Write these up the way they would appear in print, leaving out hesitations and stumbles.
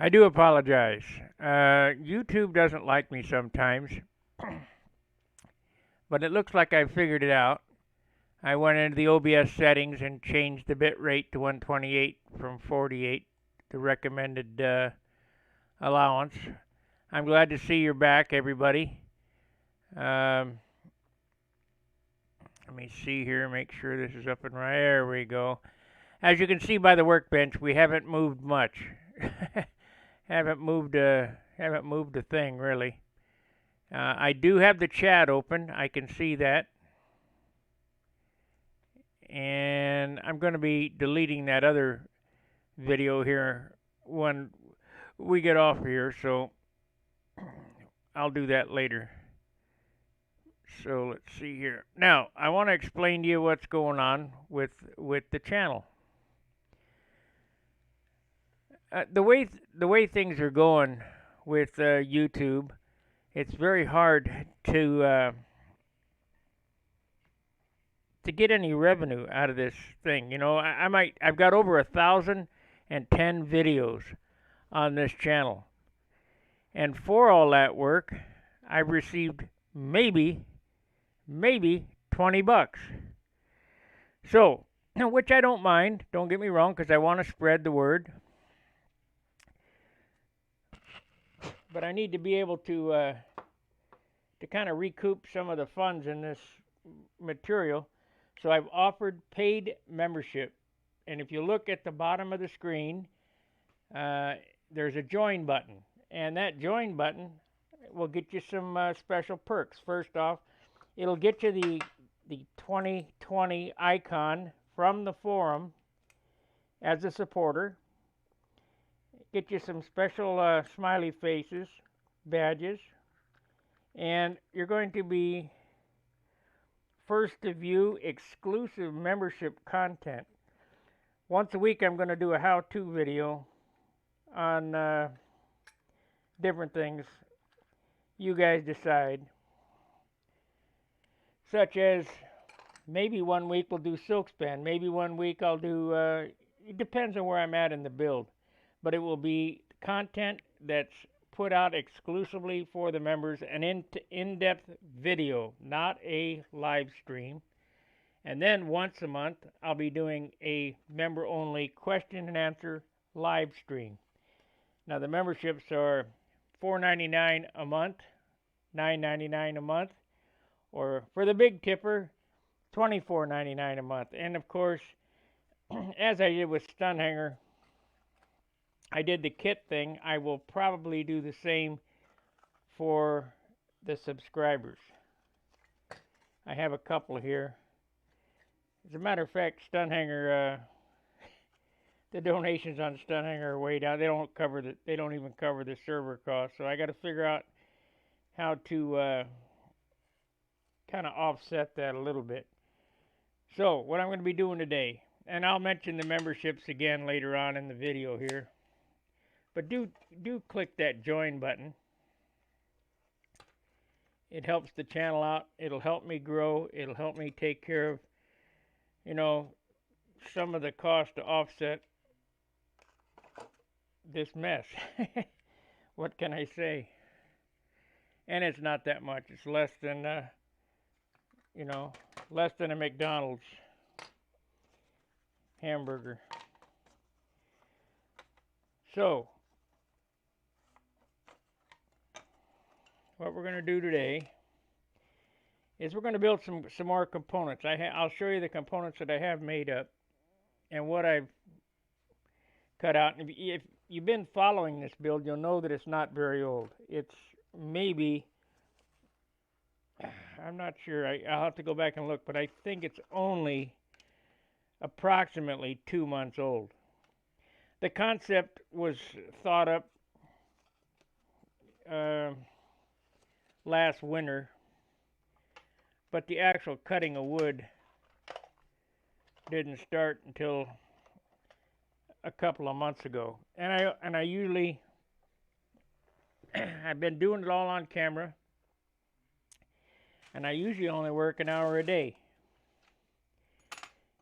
I do apologize. YouTube doesn't like me sometimes, but it looks like I figured it out. I went into the OBS settings and changed the bit rate to 128 from 48, the recommended allowance. I'm glad to see you're back, everybody. Um, Let me see here, make sure this is up and right. There we go. As you can see by the workbench, we haven't moved much. Haven't moved a thing really. I do have the chat open. I can see that, and I'm going to be deleting that other video here when we get off here. So I'll do that later. So let's see here. Now I want to explain to you what's going on with the channel. The way things are going with YouTube, it's very hard to get any revenue out of this thing. You know, I've got over 1,010 videos on this channel, and for all that work, I've received maybe $20. So, which I don't mind. Don't get me wrong, because I want to spread the word. But I need to be able to kind of recoup some of the funds in this material. So I've offered paid membership. And if you look at the bottom of the screen, there's a join button. And that join button will get you some special perks. First off, it'll get you the 2020 icon from the forum as a supporter. Get you some special smiley faces, badges, and you're going to be first to view exclusive membership content. Once a week I'm going to do a how-to video on different things. You guys decide. Such as maybe one week we'll do Silkspan. Maybe one week I'll do, it depends on where I'm at in the build. But it will be content that's put out exclusively for the members, an in-depth video, not a live stream. And then once a month, I'll be doing a member-only question and answer live stream. Now the memberships are $4.99 a month, $9.99 a month, or for the big tipper, $24.99 a month. And of course, as I did with Stunhanger, I did the kit thing. I will probably do the same for the subscribers. I have a couple here. As a matter of fact, Stunhanger, the donations on Stunhanger are way down. They don't even cover the server cost. So I got to figure out how to kind of offset that a little bit. So what I'm going to be doing today, and I'll mention the memberships again later on in the video here. But do click that join button. It helps the channel out. It'll help me grow. It'll help me take care of, you know, some of the cost to offset this mess. What can I say? And it's not that much. It's less than, less than a McDonald's hamburger. So, what we're going to do today is we're going to build some more components. I'll show you the components that I have made up and what I've cut out. And if you've been following this build, you'll know that it's not very old. It's maybe, I'm not sure, I'll have to go back and look, but I think it's only approximately 2 months old. The concept was thought up last winter, but the actual cutting of wood didn't start until a couple of months ago. And I usually I've been doing it all on camera, and I usually only work an hour a day.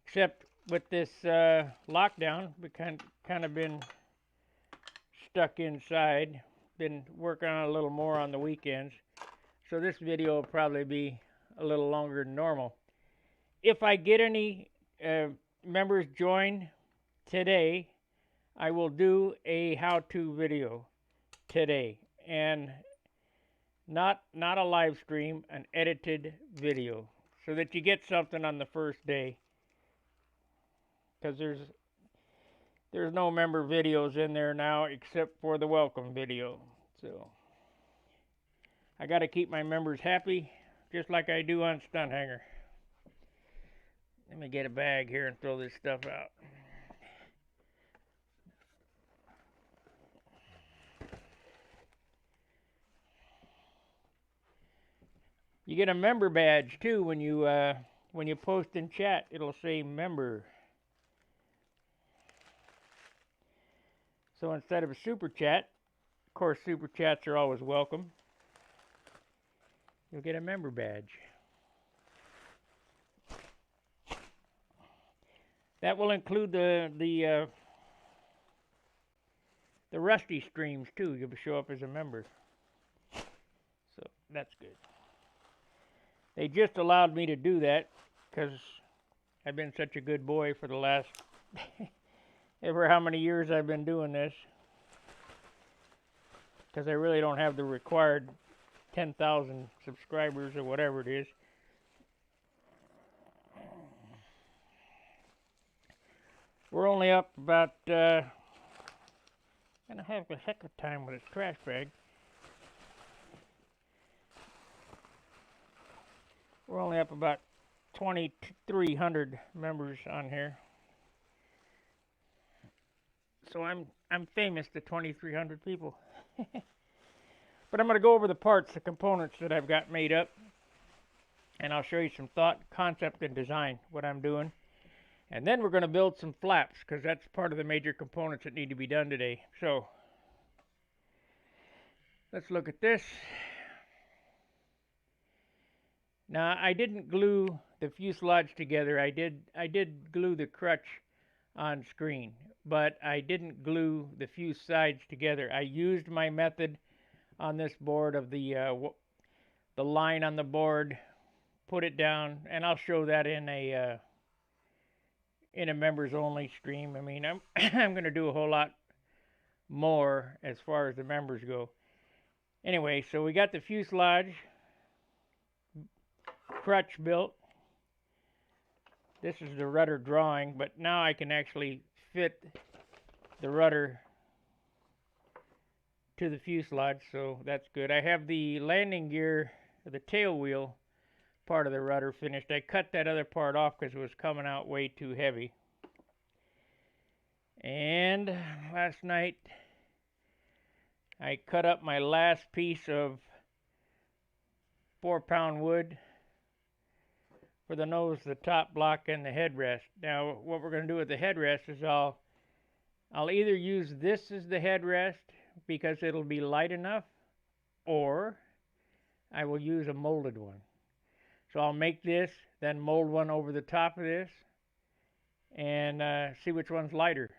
Except with this lockdown, we kind of been stuck inside. Been working on it a little more on the weekends. So this video will probably be a little longer than normal. If I get any members join today, I will do a how-to video today, and not a live stream, an edited video, so that you get something on the first day, because there's no member videos in there now except for the welcome video. So I got to keep my members happy, just like I do on Stunt Hanger. Let me get a bag here and throw this stuff out. You get a member badge too when you post in chat. It'll say member. So instead of a super chat, of course super chats are always welcome, you'll get a member badge. That will include the Rusty streams too. You'll show up as a member. So that's good. They just allowed me to do that because I've been such a good boy for the last ever how many years I've been doing this. Because I really don't have the required 10,000 subscribers or whatever it is. We're only up about, gonna have a heck of a time with this trash bag. We're only up about 2,300 members on here. So I'm famous to 2,300 people. But I'm gonna go over the parts, the components that I've got made up, and I'll show you some thought, concept, and design, what I'm doing. And then we're going to build some flaps, because that's part of the major components that need to be done today. So, let's look at this. Now, I didn't glue the fuselage together. I did glue the crutch on screen, but I didn't glue the fuse sides together. I used my method on this board of the line on the board, put it down, and I'll show that in a members only stream. I mean, I'm I'm going to do a whole lot more as far as the members go. Anyway, so we got the fuselage crutch built. This is the rudder drawing, but now I can actually fit the rudder to the fuselage, so that's good. I have the landing gear, the tail wheel part of the rudder finished. I cut that other part off because it was coming out way too heavy. And last night I cut up my last piece of 4-pound wood for the nose, the top block, and the headrest. Now what we're going to do with the headrest is I'll either use this as the headrest because it'll be light enough, or I will use a molded one. So I'll make this, then mold one over the top of this, and see which one's lighter.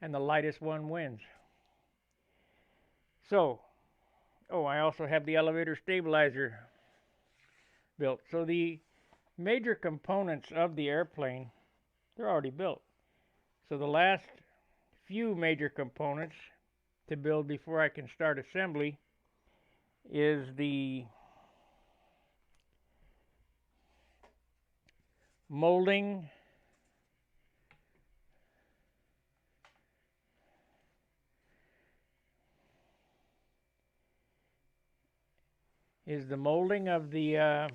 And the lightest one wins. So, I also have the elevator stabilizer built. So the major components of the airplane, they're already built. So the last few major components to build before I can start assembly is the molding of the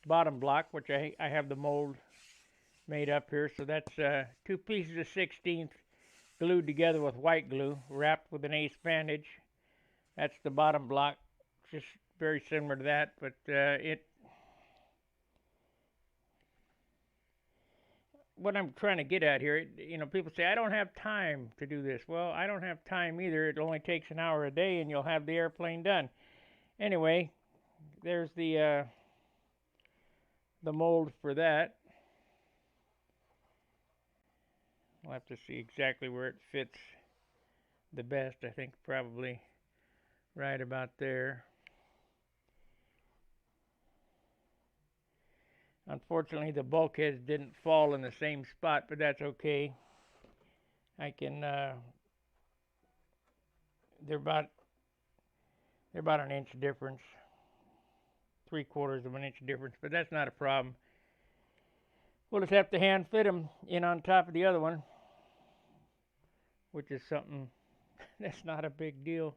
bottom block, which I have the mold made up here. So that's 2 pieces of 16th glued together with white glue, wrapped with an ace bandage. That's the bottom block, just very similar to that, but what I'm trying to get at here, people say, I don't have time to do this. Well, I don't have time either. It only takes an hour a day and you'll have the airplane done. Anyway, there's the mold for that. We'll have to see exactly where it fits the best. I think probably right about there. Unfortunately, the bulkheads didn't fall in the same spot, but that's okay. I can. They're about an inch difference, 3/4 of an inch difference, but that's not a problem. We'll just have to hand fit them in on top of the other one, which is something that's not a big deal.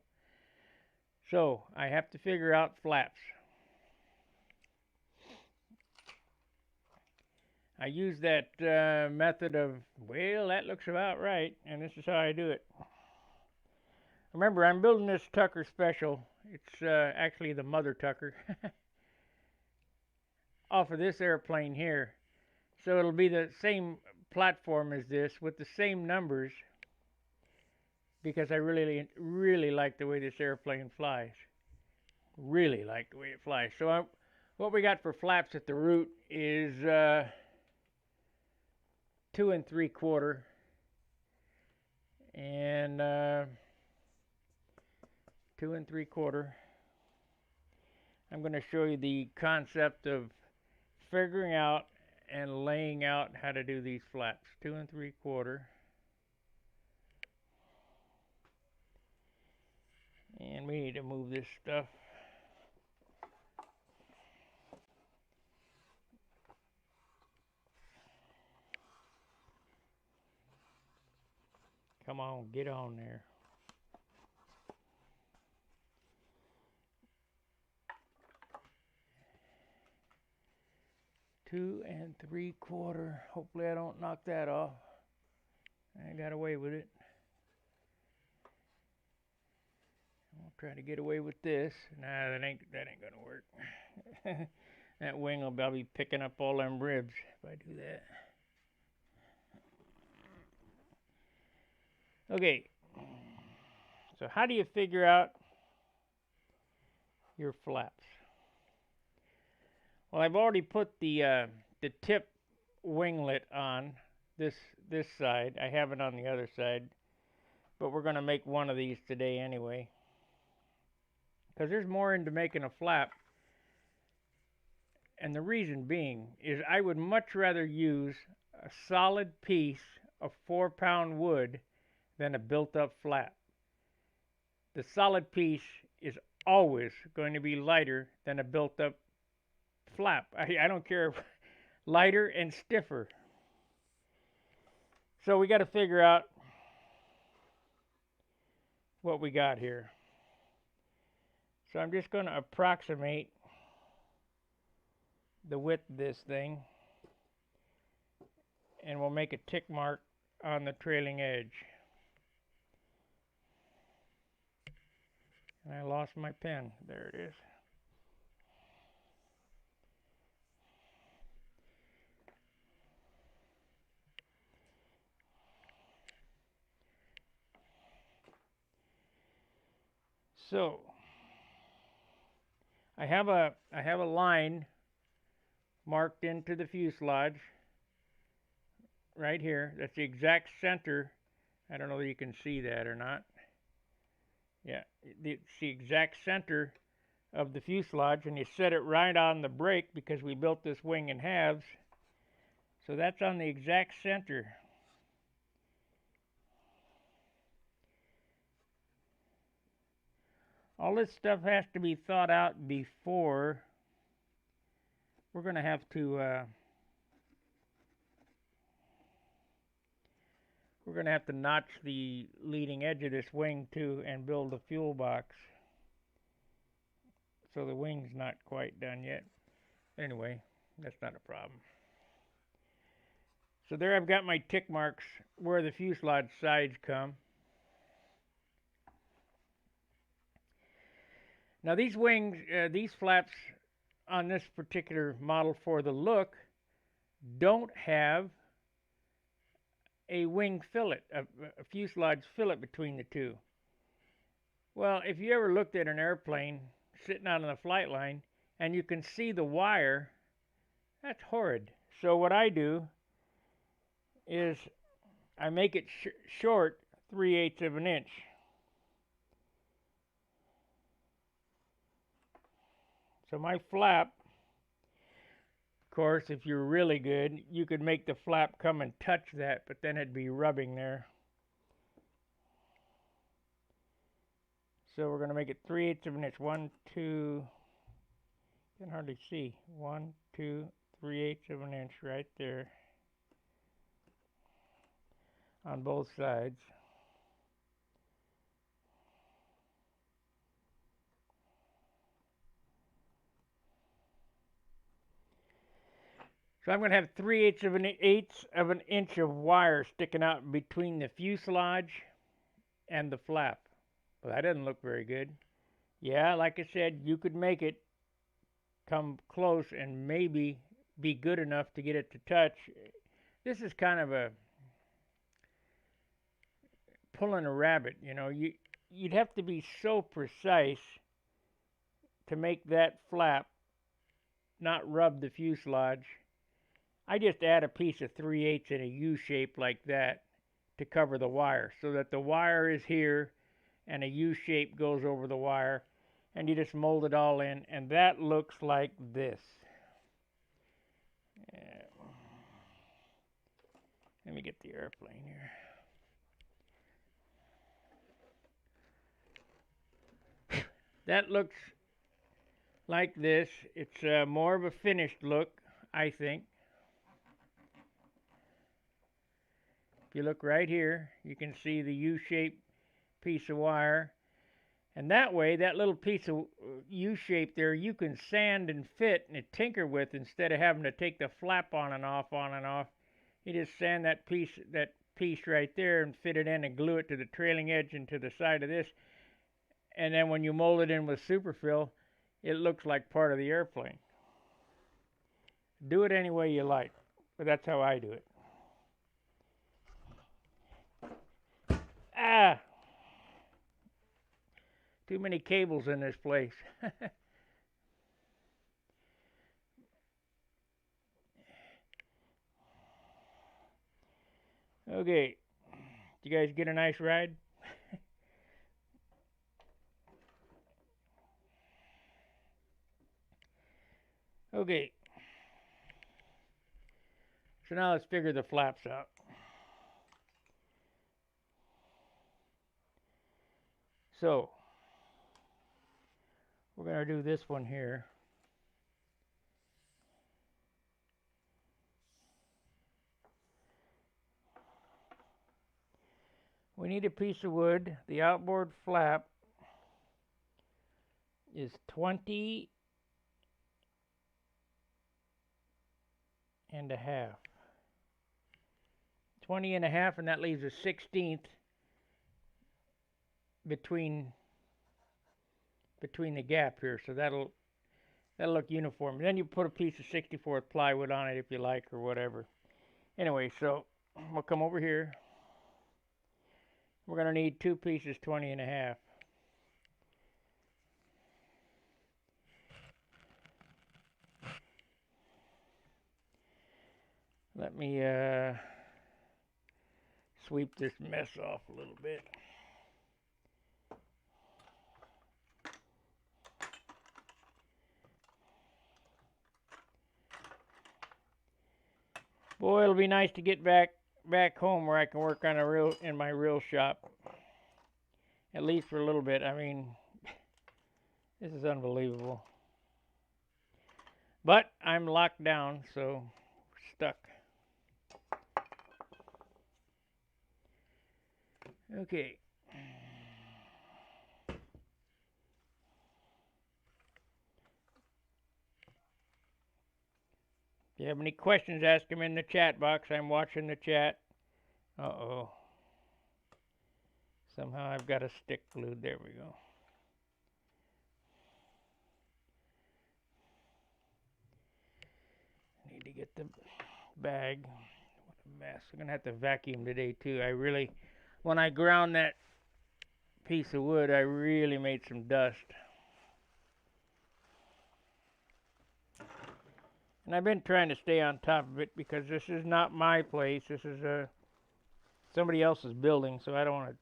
So I have to figure out flaps. I use that method of, well, that looks about right, and this is how I do it. Remember, I'm building this Tucker Special. It's actually the Mother Tucker off of this airplane here. So it'll be the same platform as this with the same numbers, because I really like the way this airplane flies. Really like the way it flies. So what we got for flaps at the root is 2 3/4 and 2 3/4. I'm going to show you the concept of figuring out and laying out how to do these flaps. 2 3/4. And we need to move this stuff. Come on, get on there. Two 3/4. Hopefully I don't knock that off. I got away with it. I'll try to get away with this. Nah, that ain't gonna work. That wing will be picking up all them ribs if I do that. Okay. So how do you figure out your flaps? Well, I've already put the tip winglet on this side. I have it on the other side, but we're going to make one of these today anyway, because there's more into making a flap. And the reason being is I would much rather use a solid piece of 4-pound wood than a built-up flap. The solid piece is always going to be lighter than a built-up flap. I don't care if lighter and stiffer. So we got to figure out what we got here. So I'm just going to approximate the width of this thing, and we'll make a tick mark on the trailing edge. And I lost my pen. There it is. So I have a line marked into the fuselage right here. That's the exact center. I don't know if you can see that or not. Yeah, it's the exact center of the fuselage, and you set it right on the brake because we built this wing in halves. So that's on the exact center. All this stuff has to be thought out before. We're going to have to notch the leading edge of this wing too and build a fuel box. So the wing's not quite done yet. Anyway, that's not a problem. So there I've got my tick marks where the fuselage sides come. Now these wings, these flaps on this particular model for the look don't have a wing fillet, a fuselage fillet between the two. Well, if you ever looked at an airplane sitting out on the flight line and you can see the wire, that's horrid. So what I do is I make it short 3/8 of an inch. So my flap, of course, if you're really good, you could make the flap come and touch that, but then it'd be rubbing there. So we're going to make it 3/8 of an inch. 1, 2, you can hardly see. 1, 2, 3/8 of an inch right there on both sides. So I'm going to have 3/8 of an inch of wire sticking out between the fuselage and the flap. Well, that doesn't look very good. Yeah, like I said, you could make it come close and maybe be good enough to get it to touch. This is kind of a pulling a rabbit, you know. You'd have to be so precise to make that flap not rub the fuselage. I just add a piece of 3/8 in a U shape like that to cover the wire, so that the wire is here and a U shape goes over the wire, and you just mold it all in, and that looks like this. Let me get the airplane here. That looks like this. It's more of a finished look, I think. If you look right here, you can see the U-shaped piece of wire. And that way, that little piece of U-shape there, you can sand and fit and tinker with instead of having to take the flap on and off, on and off. You just sand that piece right there and fit it in and glue it to the trailing edge and to the side of this. And then when you mold it in with superfill, it looks like part of the airplane. Do it any way you like, but that's how I do it. Ah! Too many cables in this place. Okay. Did you guys get a nice ride? Okay. So now let's figure the flaps out. So, we're going to do this one here. We need a piece of wood. The outboard flap is 20 and a half. 20 and a half, and that leaves a 1/16 between the gap here, so that'll look uniform. And then you put a piece of 64th plywood on it if you like, or whatever. Anyway, so we'll come over here. We're going to need two pieces 20 and a half. Let me sweep this mess off a little bit. Boy, it'll be nice to get back home where I can work on in my real shop. At least for a little bit. I mean, this is unbelievable. But I'm locked down, so stuck. Okay. If you have any questions, ask them in the chat box. I'm watching the chat. Uh-oh. Somehow I've got a stick glued. There we go. Need to get the bag. What a mess. I'm going to have to vacuum today, too. When I ground that piece of wood, I really made some dust. And I've been trying to stay on top of it because this is not my place. This is somebody else's building, so I don't want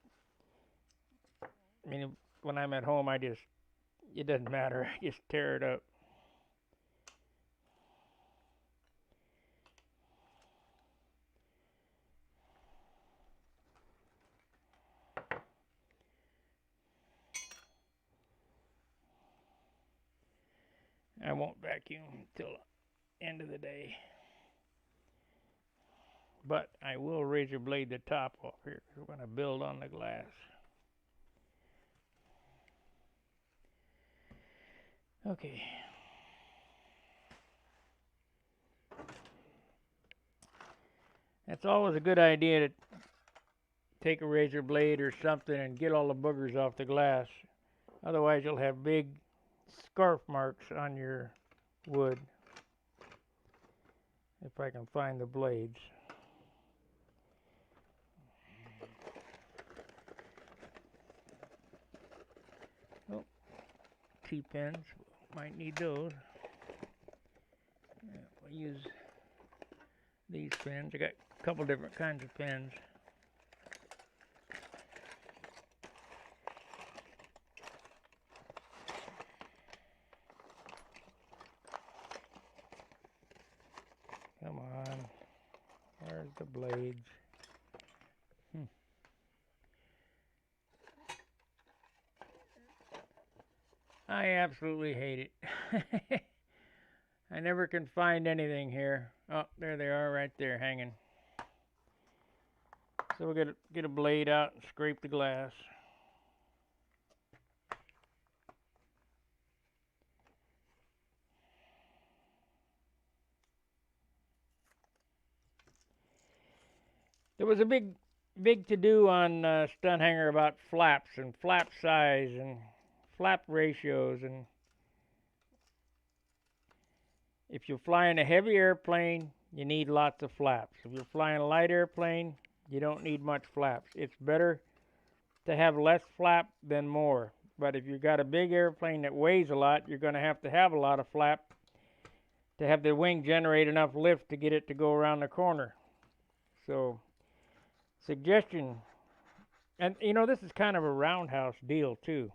to. I mean, when I'm at home, it doesn't matter. I just tear it up. I won't vacuum till end of the day. But I will razor blade the top off here because we're going to build on the glass. Okay. That's always a good idea to take a razor blade or something and get all the boogers off the glass. Otherwise you'll have big scarf marks on your wood. If I can find the blades. Oh, T-pins. Might need those. Yeah, we'll use these pins. I got a couple different kinds of pins. Come on. Where's the blades? I absolutely hate it. I never can find anything here. Oh, there they are right there hanging. So we're going to get a blade out and scrape the glass. There was a big to-do on Stunhanger about flaps and flap size and flap ratios, and if you're flying a heavy airplane, you need lots of flaps. If you're flying a light airplane, you don't need much flaps. It's better to have less flap than more. But if you've got a big airplane that weighs a lot, you're going to have a lot of flap to have the wing generate enough lift to get it to go around the corner. So, suggestion, and you know, this is kind of a roundhouse deal too.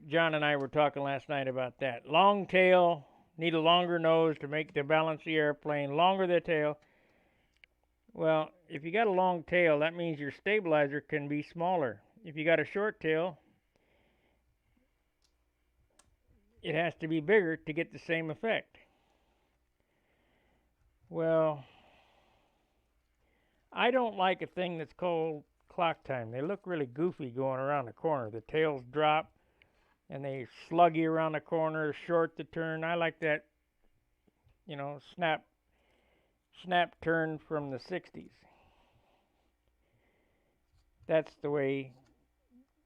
John and I were talking last night about that. Long tail, need a longer nose to balance the airplane. Longer the tail. Well, if you got a long tail, that means your stabilizer can be smaller. If you got a short tail, it has to be bigger to get the same effect. Well, I don't like a thing that's called clock time. They look really goofy going around the corner. The tails drop and they slug you around the corner, short the turn. I like that, you know, snap turn from the 60s. That's the way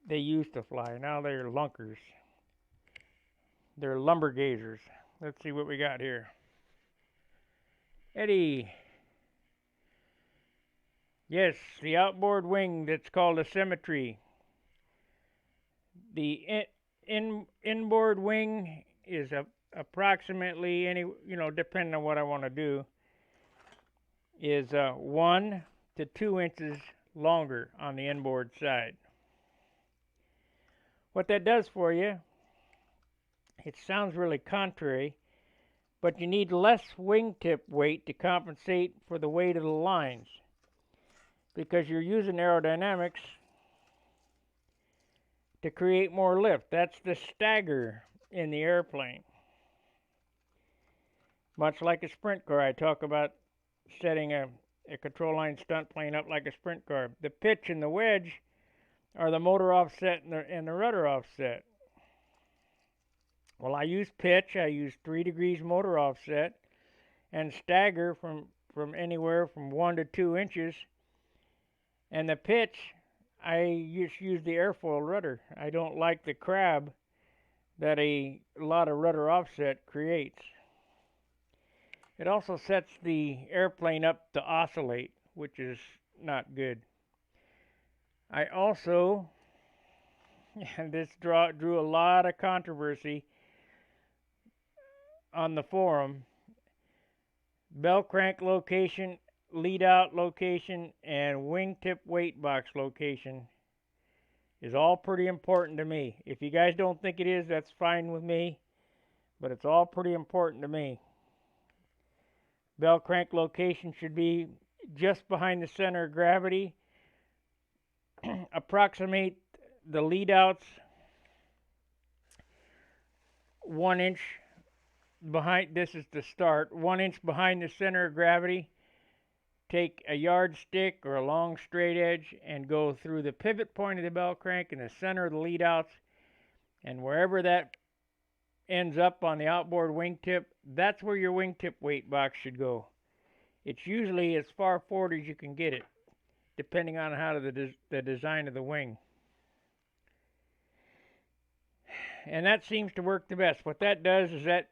they used to fly. Now they're lunkers. They're lumbergazers. Let's see what we got here. Eddie. Yes, the outboard wing that's called a symmetry. The inboard wing is approximately depending on what I want to do, is 1 to 2 inches longer on the inboard side. What that does for you, it sounds really contrary, but you need less wingtip weight to compensate for the weight of the lines, because you're using aerodynamics to create more lift. That's the stagger in the airplane. Much like a sprint car, I talk about setting a control line stunt plane up like a sprint car. The pitch and the wedge are the motor offset and the rudder offset. Well, I use pitch. I use 3 degrees motor offset, and stagger from anywhere from 1 to 2 inches. And the pitch, I just use the airfoil rudder. I don't like the crab that a lot of rudder offset creates. It also sets the airplane up to oscillate, which is not good. I also, and this drew a lot of controversy on the forum, bell crank location, lead out location, and wingtip weight box location is all pretty important to me. If you guys don't think it is, that's fine with me, but it's all pretty important to me. Bell crank location should be just behind the center of gravity, approximate the lead outs 1 inch behind. This is the start. 1 inch behind the center of gravity. Take a yardstick or a long straight edge and go through the pivot point of the bell crank in the center of the lead outs, and wherever that ends up on the outboard wingtip, that's where your wingtip weight box should go. It's usually as far forward as you can get it, depending on how the design of the wing. And that seems to work the best. What that does is that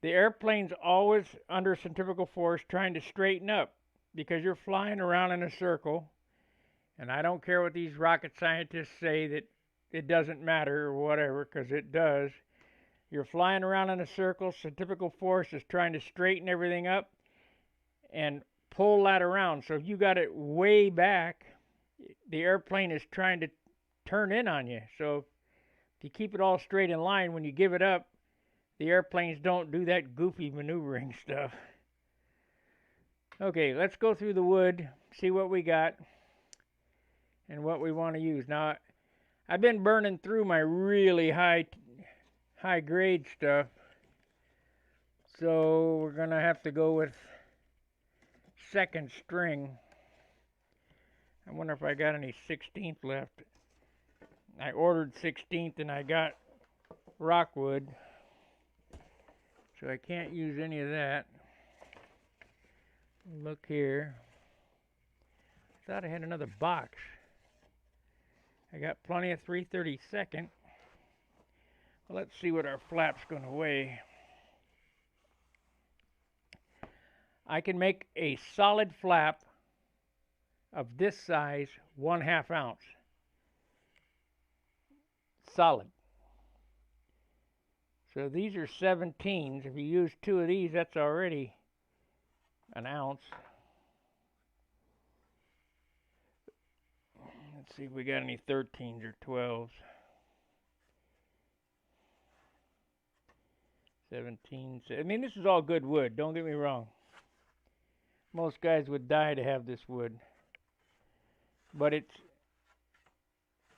the airplane's always under centrifugal force trying to straighten up, because you're flying around in a circle, and I don't care what these rocket scientists say that it doesn't matter or whatever, because it does. You're flying around in a circle, centrifugal force is trying to straighten everything up and pull that around. So if you got it way back, the airplane is trying to turn in on you. So if you keep it all straight in line, when you give it up, the airplanes don't do that goofy maneuvering stuff. Okay, let's go through the wood, see what we got and what we want to use. Now, I've been burning through my really high grade stuff, so we're going to have to go with second string. I wonder if I got any 16th left. I ordered 16th and I got rockwood, so I can't use any of that. Look here. I thought I had another box. I got plenty of 3/32. Well, let's see what our flap's going to weigh. I can make a solid flap of this size 1/2 ounce. Solid. So these are 17s. If you use 2 of these, that's already an ounce. Let's see if we got any 13s or 12s. 17s. I mean, this is all good wood, don't get me wrong. Most guys would die to have this wood. But it's,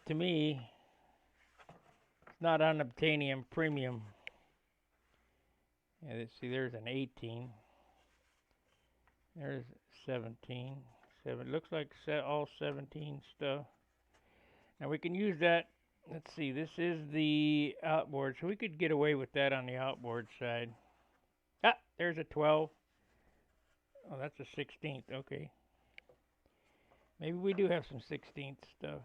to me, it's not unobtainium premium. Yeah, let's see, there's an 18. There's 17. Looks like all 17 stuff. Now we can use that. Let's see, this is the outboard, so we could get away with that on the outboard side. Ah, there's a 12. Oh, that's a 16th. Okay. Maybe we do have some 16th stuff.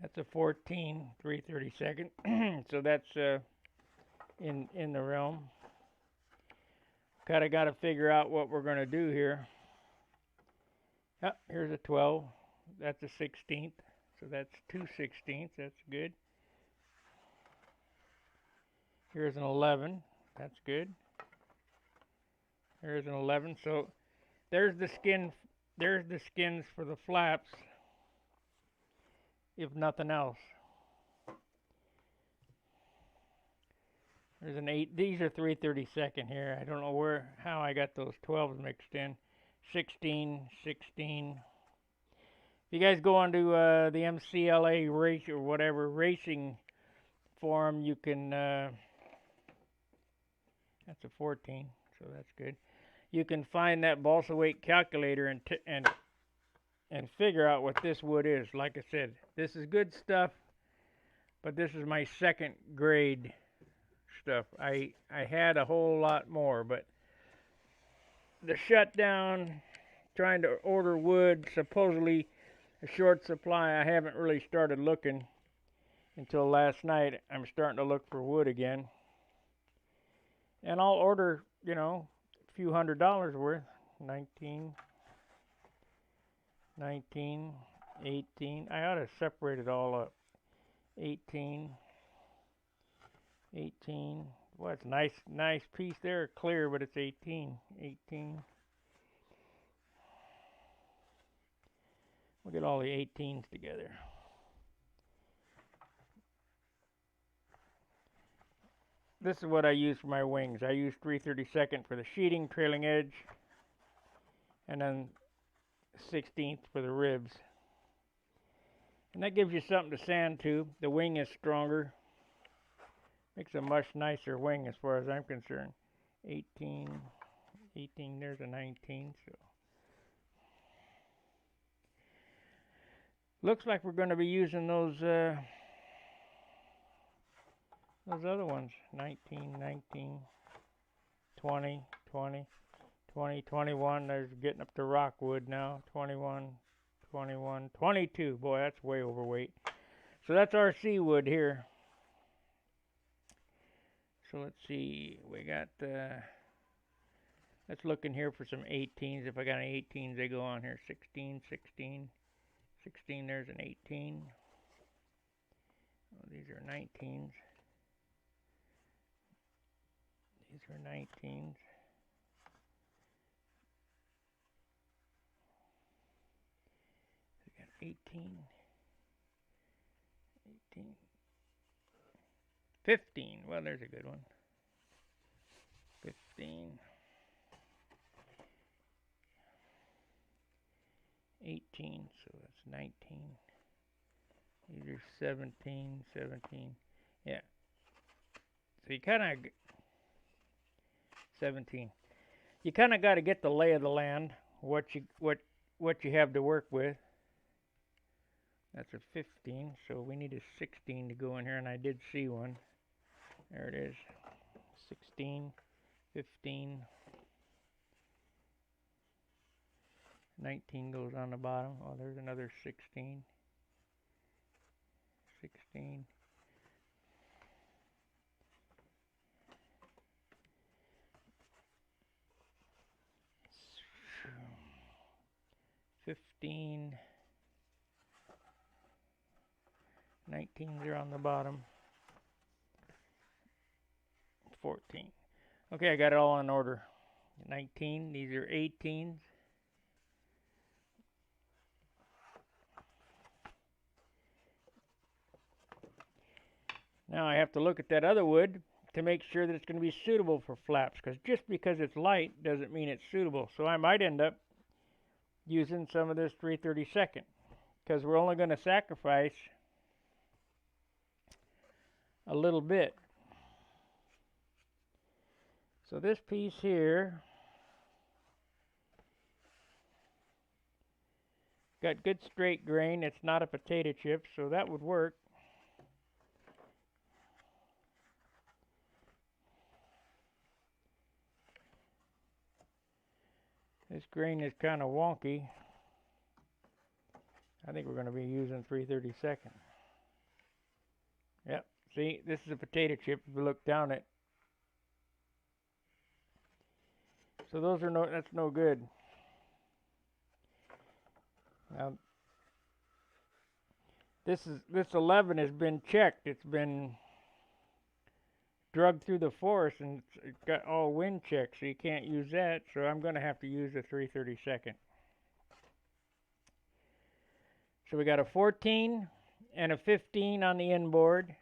That's a 14, 3/32. So that's in the realm. Kind of got to figure out what we're going to do here. Ah, here's a 12. That's a 16th. So that's 2/16. That's good. Here's an 11. That's good. There's an 11. So there's the skin. There's the skins for the flaps, if nothing else. There's an 8. These are 3/32 here. I don't know how I got those 12s mixed in. 16, 16. If you guys go onto the MCLA race or whatever racing forum, you can. That's a 14, so that's good. You can find that balsa weight calculator and figure out what this wood is. Like I said, this is good stuff, but this is my second grade stuff. I had a whole lot more, but the shutdown, trying to order wood, supposedly a short supply. I haven't really started looking until last night. I'm starting to look for wood again, and I'll order, a few $100s worth. 19, 18. I ought to separate it all up. 18. Well, it's nice piece there, clear, but it's 18. We'll get all the 18s together. This is what I use for my wings. I use 3/32 for the sheeting, trailing edge, and then 16th for the ribs. And that gives you something to sand to. The wing is stronger. Makes a much nicer wing as far as I'm concerned. 18, 18, there's a 19. So looks like we're going to be using those other ones. 19, 19, 20, 20, 20, 21. There's getting up to rockwood now. 21, 21, 22. Boy, that's way overweight. So that's our seawood here. So let's see. We got, let's look in here for some 18s. If I got any 18s, they go on here. 16, 16, 16. There's an 18. Oh, these are 19s. These are 19s. We got 18, 18, 15. Well, there's a good one. 15. 18, so that's 19. These are 17, 17. Yeah. So you kind of 17. You kind of got to get the lay of the land, what you have to work with. That's a 15, so we need a 16 to go in here, and I did see one. There it is. 16, 15. 19 goes on the bottom. Oh, there's another 16. 16. 15. 19s are on the bottom. 14. Okay, I got it all in order. 19, these are 18s. Now I have to look at that other wood to make sure that it's going to be suitable for flaps, because just because it's light doesn't mean it's suitable. So I might end up using some of this 332nd, because we're only going to sacrifice a little bit. So this piece here got good straight grain. It's not a potato chip, so that would work. This grain is kind of wonky. I think we're going to be using 332nd. Yep. See, this is a potato chip if you look down it. So those are that's no good. Now, this 11 has been checked. It's been drugged through the forest, and it's got all wind checks, so you can't use that. So I'm going to have to use a 332nd. So we got a 14 and a 15 on the inboard,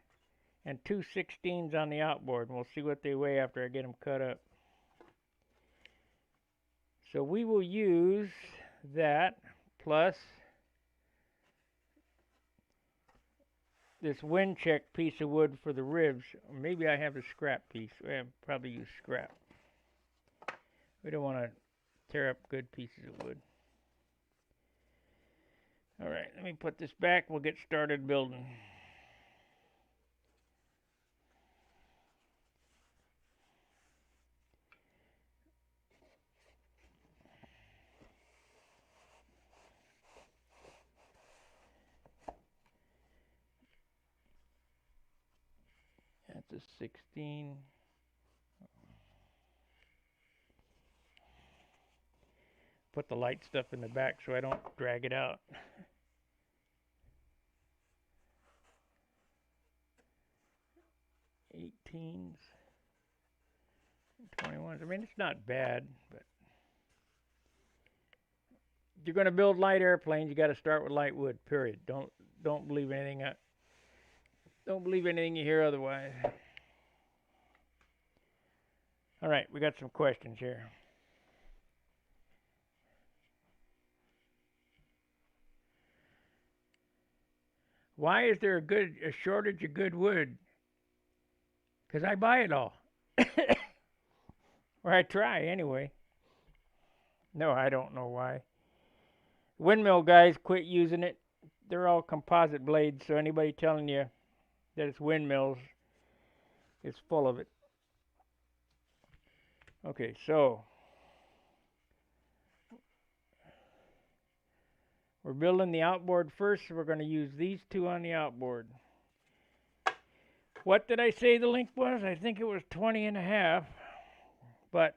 and two 16s on the outboard. And we'll see what they weigh after I get them cut up. So we will use that plus this wind check piece of wood for the ribs. Or maybe I have a scrap piece. I'll probably use scrap. We don't want to tear up good pieces of wood. All right, let me put this back. We'll get started building. That's a 16. Put the light stuff in the back so I don't drag it out. '18s, 21s. I mean, it's not bad, but if you're going to build light airplanes, you got to start with light wood. Period. Don't believe anything. Don't believe anything you hear otherwise. All right, we got some questions here. Why is there a shortage of good wood? 'Cause I buy it all. Or I try anyway. No, I don't know why. Windmill guys quit using it. They're all composite blades, so anybody telling you that it's windmills is full of it. Okay, so we're building the outboard first, so we're going to use these two on the outboard. What did I say the length was? I think it was 20.5, but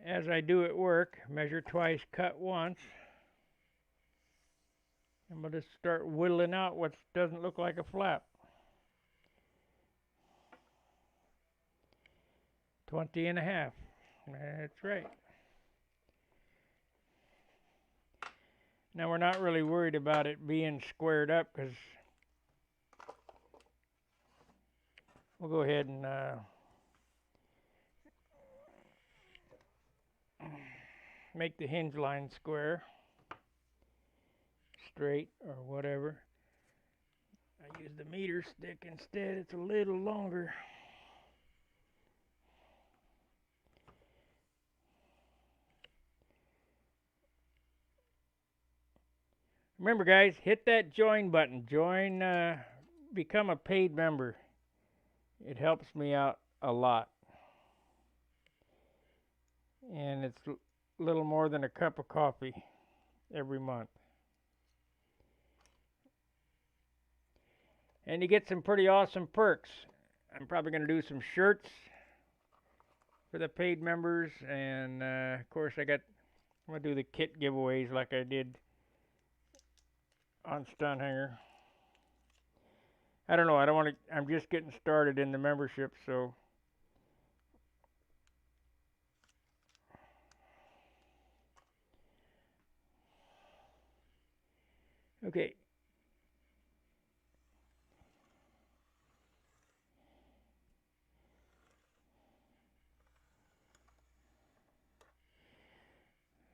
as I do at work, measure twice, cut once. I'm going to start whittling out what doesn't look like a flap. 20.5. That's right. Now we're not really worried about it being squared up because we'll go ahead and make the hinge line square, straight, or whatever. I use the meter stick instead. It's a little longer. Remember, guys, hit that join button. Join, become a paid member. It helps me out a lot. And it's a little more than a cup of coffee every month. And you get some pretty awesome perks. I'm probably going to do some shirts for the paid members. And, of course, I'm going to do the kit giveaways like I did on Stunhanger. I don't know. I don't want to. I'm just getting started in the membership, so. Okay.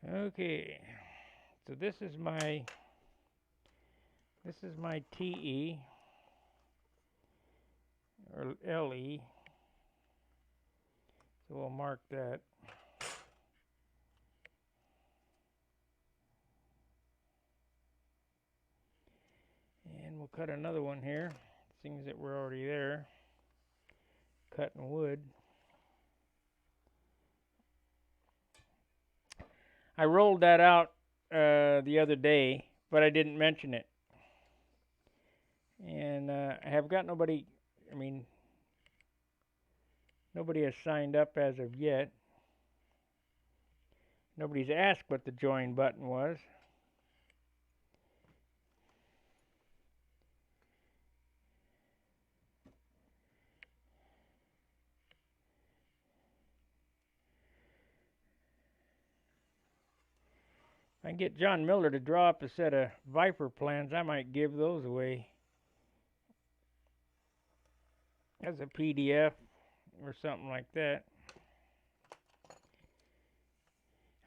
Okay. So this is my TE or LE. So we'll mark that. And we'll cut another one here, seeing that we're already there, cutting wood. I rolled that out the other day, but I didn't mention it. And I have got nobody, nobody has signed up as of yet. Nobody's asked what the join button was. If I can get John Miller to draw up a set of Viper plans, I might give those away as a PDF or something like that.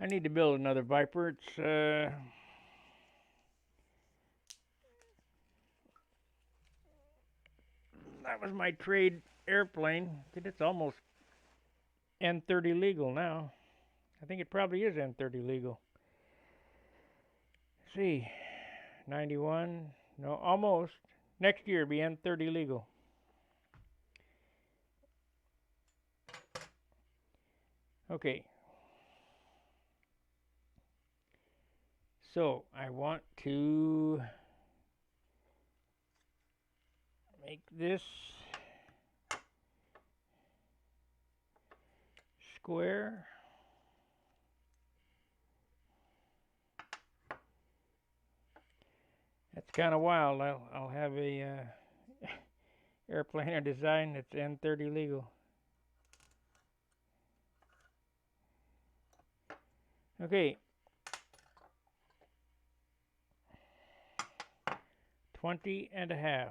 I need to build another Viper. It's that was my trade airplane. It's almost N30 legal now. I think it probably is N30 legal. Let's see, 91. No, almost. Next year it'll be N30 legal. Okay. So I want to make this square. That's kind of wild. I'll have a airplane design that's N30 legal. Okay. 20.5.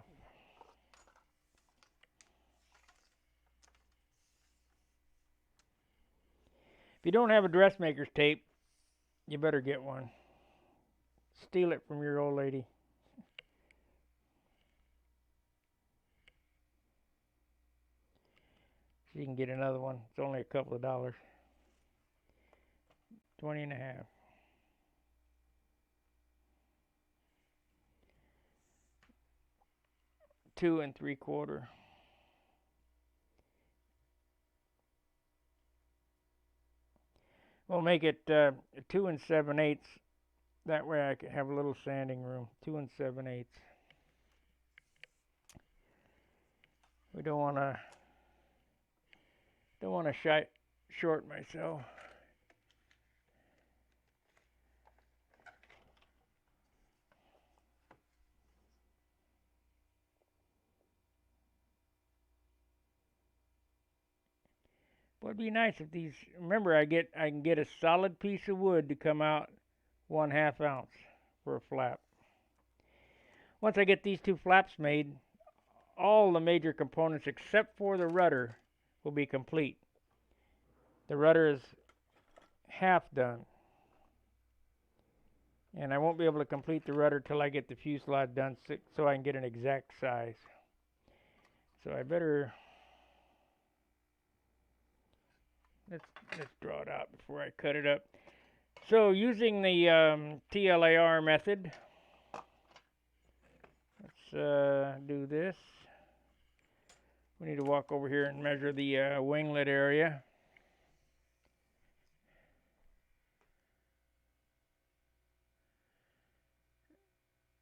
If you don't have a dressmaker's tape, you better get one. Steal it from your old lady. you can get another one. It's only a couple of dollars. 20 and a half. 2 3/4. We'll make it 2 7/8. That way I can have a little sanding room. 2 7/8. We don't want to short myself. But it'd be nice if these. Remember, I can get a solid piece of wood to come out 1/2 ounce for a flap. Once I get these two flaps made, all the major components except for the rudder will be complete. The rudder is half done, and I won't be able to complete the rudder till I get the fuselage done, so I can get an exact size. So I better let's draw it out before I cut it up. So using the TLAR method, let's do this. We need to walk over here and measure the winglet area.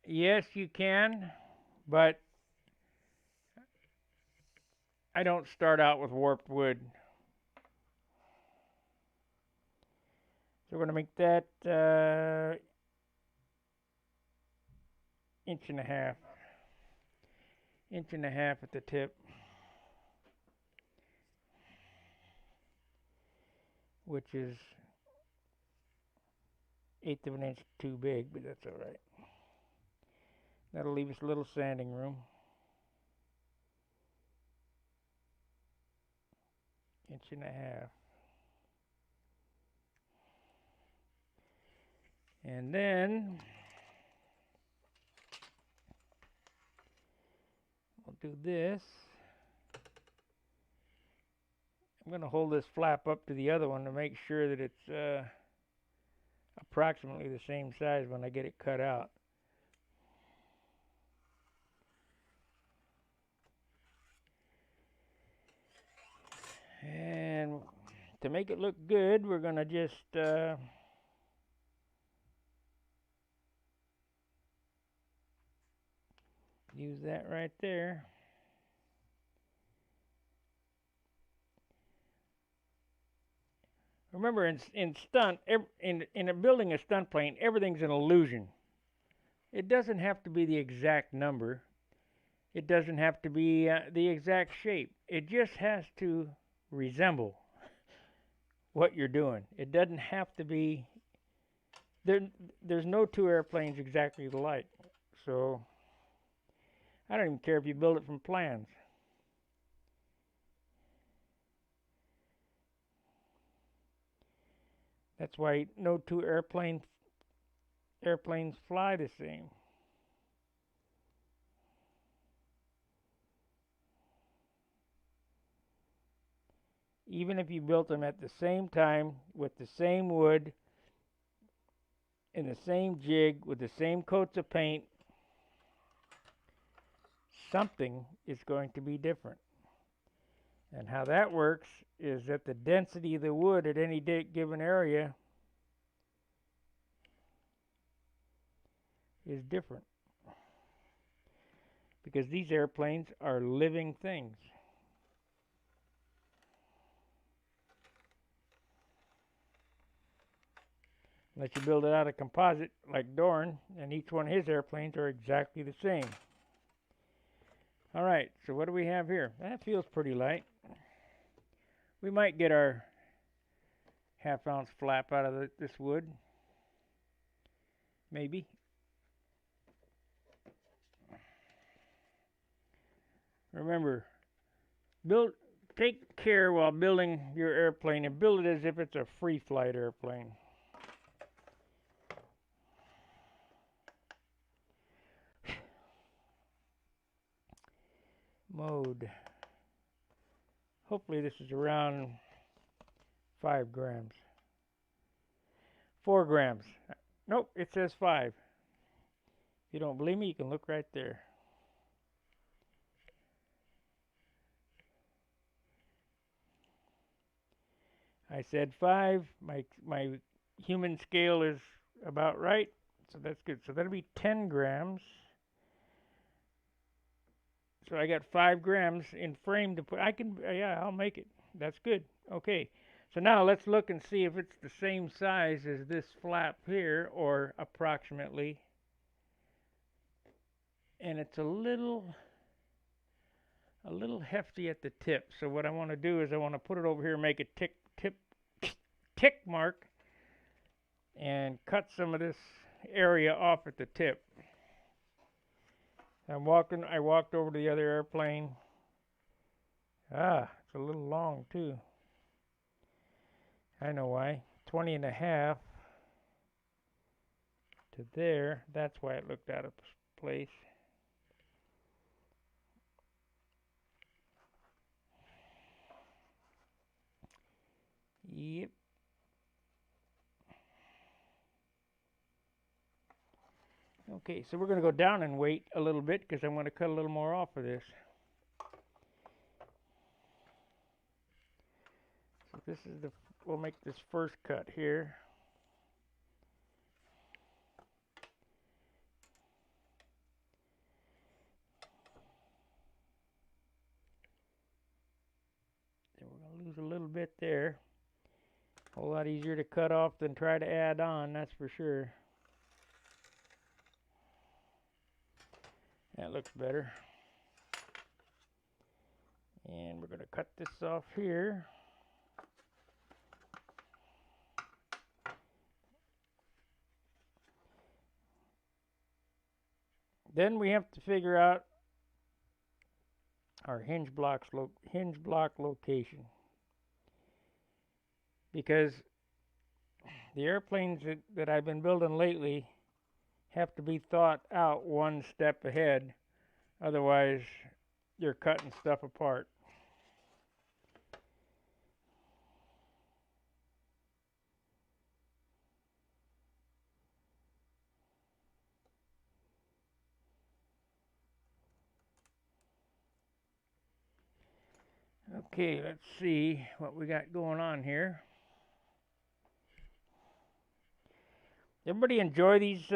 Yes, you can, but I don't start out with warped wood. So we're going to make that 1.5 inches. 1.5 inches at the tip. Which is 1/8 of an inch too big, but that's all right. That'll leave us a little sanding room. 1.5 inches. And then we'll do this. I'm going to hold this flap up to the other one to make sure that it's approximately the same size when I get it cut out. And to make it look good, we're going to just use that right there. Remember, in building a stunt plane, everything's an illusion. It doesn't have to be the exact number. It doesn't have to be the exact shape. It just has to resemble what you're doing. It doesn't have to be. There's no two airplanes exactly alike. So I don't even care if you build it from plans. That's why no two airplanes fly the same. Even if you built them at the same time with the same wood, in the same jig, with the same coats of paint, something is going to be different. And how that works is that the density of the wood at any given area is different. Because these airplanes are living things. Unless you build it out of composite like Doran, and each one of his airplanes are exactly the same. Alright, so what do we have here? That feels pretty light. We might get our 1/2 ounce flap out of this wood. Maybe. Remember, take care while building your airplane and build it as if it's a free flight airplane. Mode. Hopefully this is around 5 grams. 4 grams. Nope, it says 5. If you don't believe me, you can look right there. I said 5. My human scale is about right, so that's good. So that'll be 10 grams. So I got 5 grams in frame to put. I can, yeah, I'll make it. That's good. Okay. So now let's look and see if it's the same size as this flap here, or approximately. And it's a little hefty at the tip. So what I want to do is I want to put it over here and make a tick mark and cut some of this area off at the tip. I walked over to the other airplane. It's a little long too. I know why. 20 and a half to there. That's why it looked out of place. Yep. Okay, so we're going to go down in weight a little bit because I'm going to cut a little more off of this. So this is we'll make this first cut here. Then we're going to lose a little bit there. A whole lot easier to cut off than try to add on, that's for sure. That looks better. And we're going to cut this off here. Then we have to figure out our hinge block location, because the airplanes that I've been building lately have to be thought out one step ahead, otherwise you're cutting stuff apart. Okay, let's see what we got going on here. Everybody enjoy these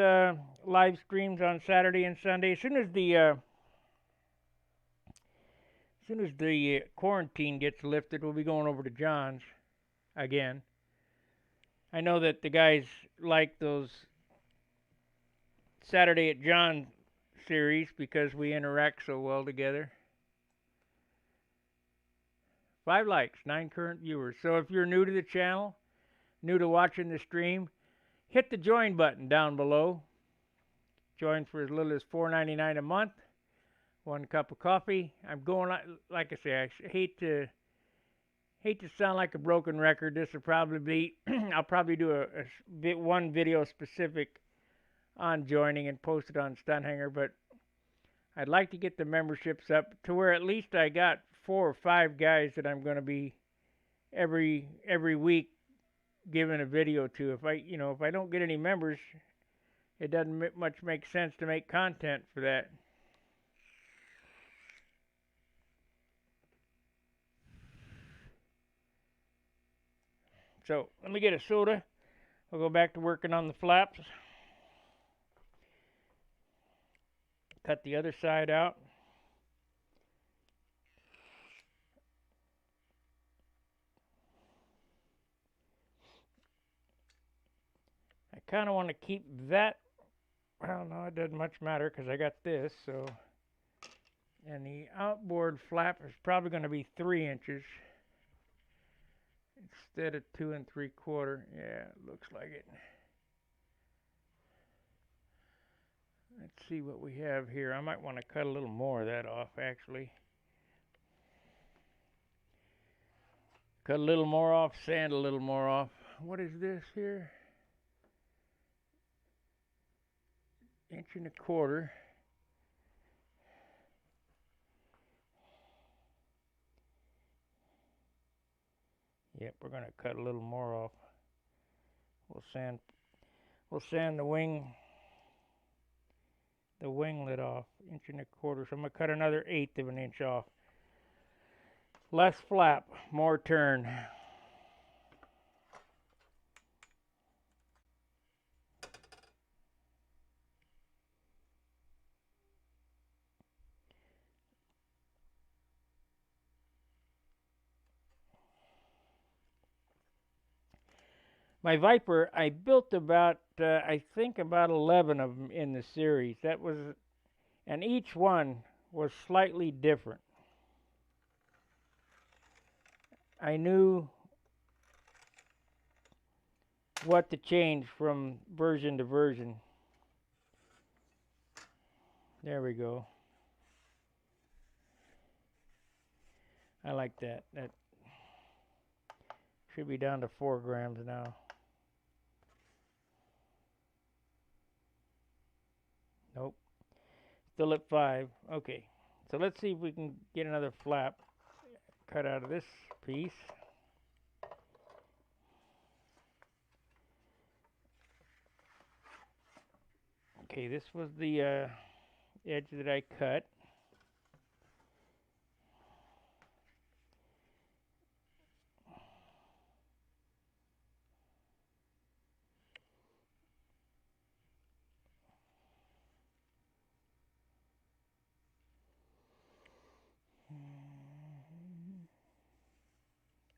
live streams on Saturday and Sunday. As soon as the quarantine gets lifted, we'll be going over to John's again. I know that the guys like those Saturday at John series because we interact so well together. 5 likes, 9 current viewers. So if you're new to the channel, new to watching the stream, hit the join button down below. Join for as little as $4.99 a month. 1 cup of coffee. I'm going, like I say, I hate to sound like a broken record. This will probably be, I'll probably do one video specific on joining and post it on Stunhanger, but I'd like to get the memberships up to where at least I got 4 or 5 guys that I'm going to be every week giving a video to. If I don't get any members, it doesn't much make sense to make content for that. So let me get a soda. I'll go back to working on the flaps. Cut the other side out. I kind of want to keep that. Well, no, it doesn't much matter because I got this. So, and the outboard flap is probably going to be 3 inches instead of 2 3/4. Yeah, it looks like it. Let's see what we have here. I might want to cut a little more of that off, actually. Cut a little more off, sand a little more off. What is this here? 1 1/4 inches. Yep, we're gonna cut a little more off. We'll sand the winglet off, 1.25 inches. So I'm gonna cut another 1/8 of an inch off. Less flap, more turn. My Viper, I built about, I think about 11 of them in the series. And each one was slightly different. I knew what to change from version to version. There we go. I like that. That should be down to 4 grams now. Nope. Still at 5. Okay. So let's see if we can get another flap cut out of this piece. Okay, this was the edge that I cut.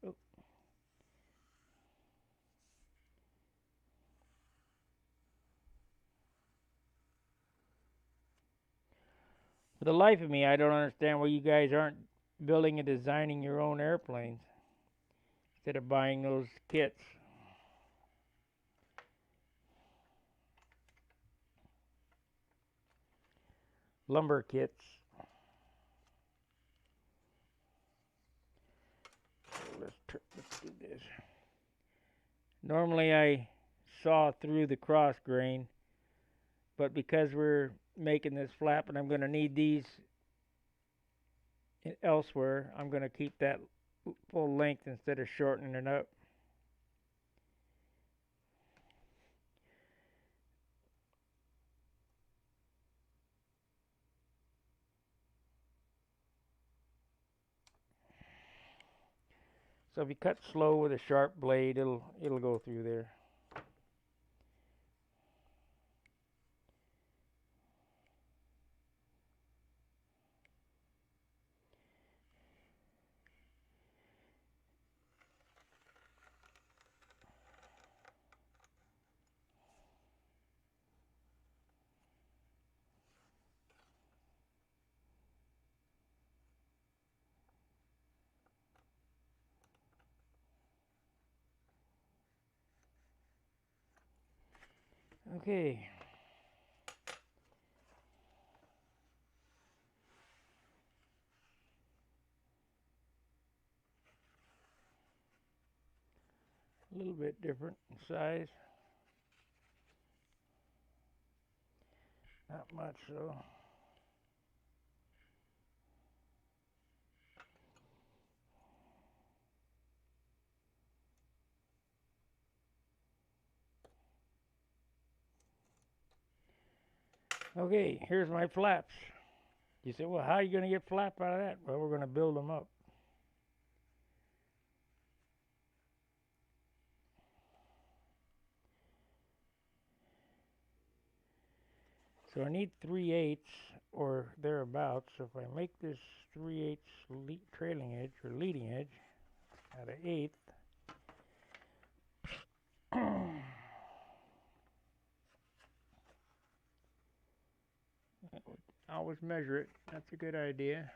Oh. For the life of me, I don't understand why you guys aren't building and designing your own airplanes instead of buying those kits. Lumber kits. Let's do this. Normally I saw through the cross grain, but because we're making this flap and I'm going to need these elsewhere, I'm going to keep that full length instead of shortening it up. So if you cut slow with a sharp blade, it'll go through there. Okay. A little bit different in size. Not much though. Okay, here's my flaps. You say, well, how are you going to get flap out of that? Well, we're going to build them up. So I need 3/8 or thereabouts. So if I make this 3/8 trailing edge or leading edge at an 1/8, always measure it. That's a good idea.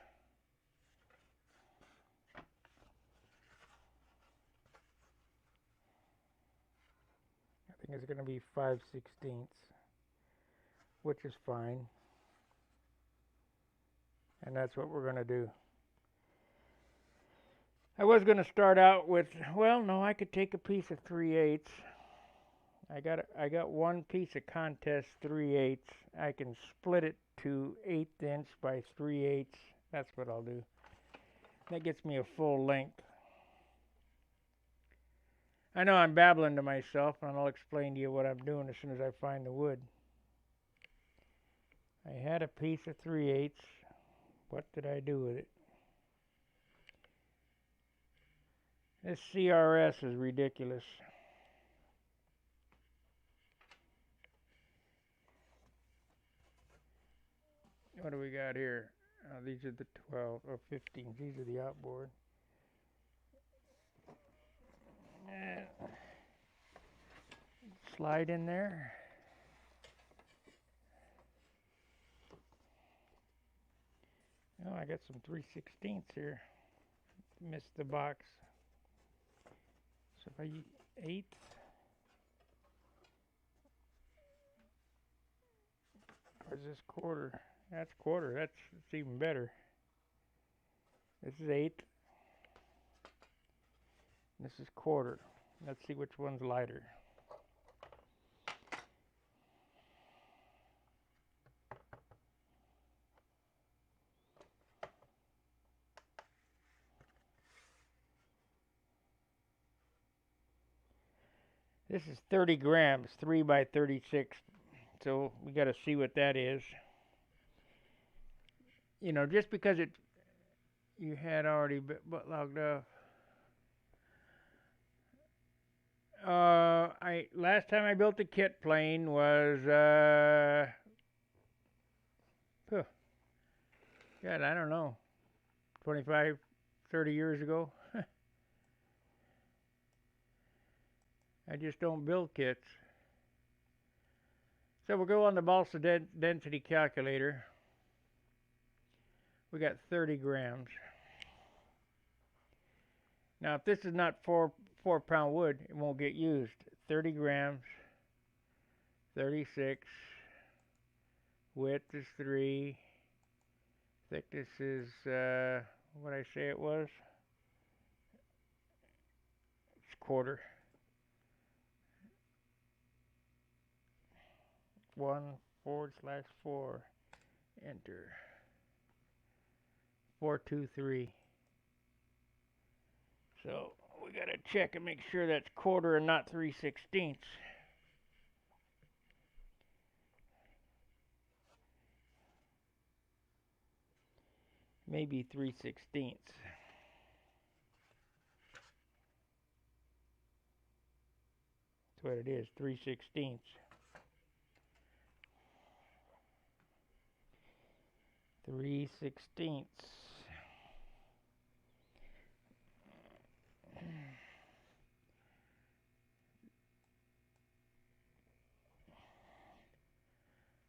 I think it's going to be 5/16, which is fine. And that's what we're going to do. I was going to start out with, well, no, I could take a piece of 3/8. I got one piece of contest 3/8. I can split it to 1/8 inch by 3/8. That's what I'll do. That gets me a full length. I know I'm babbling to myself, and I'll explain to you what I'm doing as soon as I find the wood. I had a piece of 3/8. What did I do with it? This CRS is ridiculous. What do we got here? These are the 12 or 15s. These are the outboard. Slide in there. Oh, I got some 3/16 here. Missed the box. So if I 8. Or is this quarter? That's quarter. That's even better. This is 8. This is quarter. Let's see which one's lighter. This is 30 grams, 3 by 36. So we got to see what that is. You know, just because you had already butt logged off. I last time I built the kit plane was God, I don't know, 25, 30 years ago. I just don't build kits. So we'll go on the balsa density calculator. We got 30 grams. Now, if this is not 4-pound wood, it won't get used. 30 grams, 36. Width is 3. Thickness is what I say it was. It's quarter. 1/4/4. Enter. 423. So we gotta check and make sure that's quarter and not 3/16. Maybe 3/16. That's what it is, 3/16. 3/16.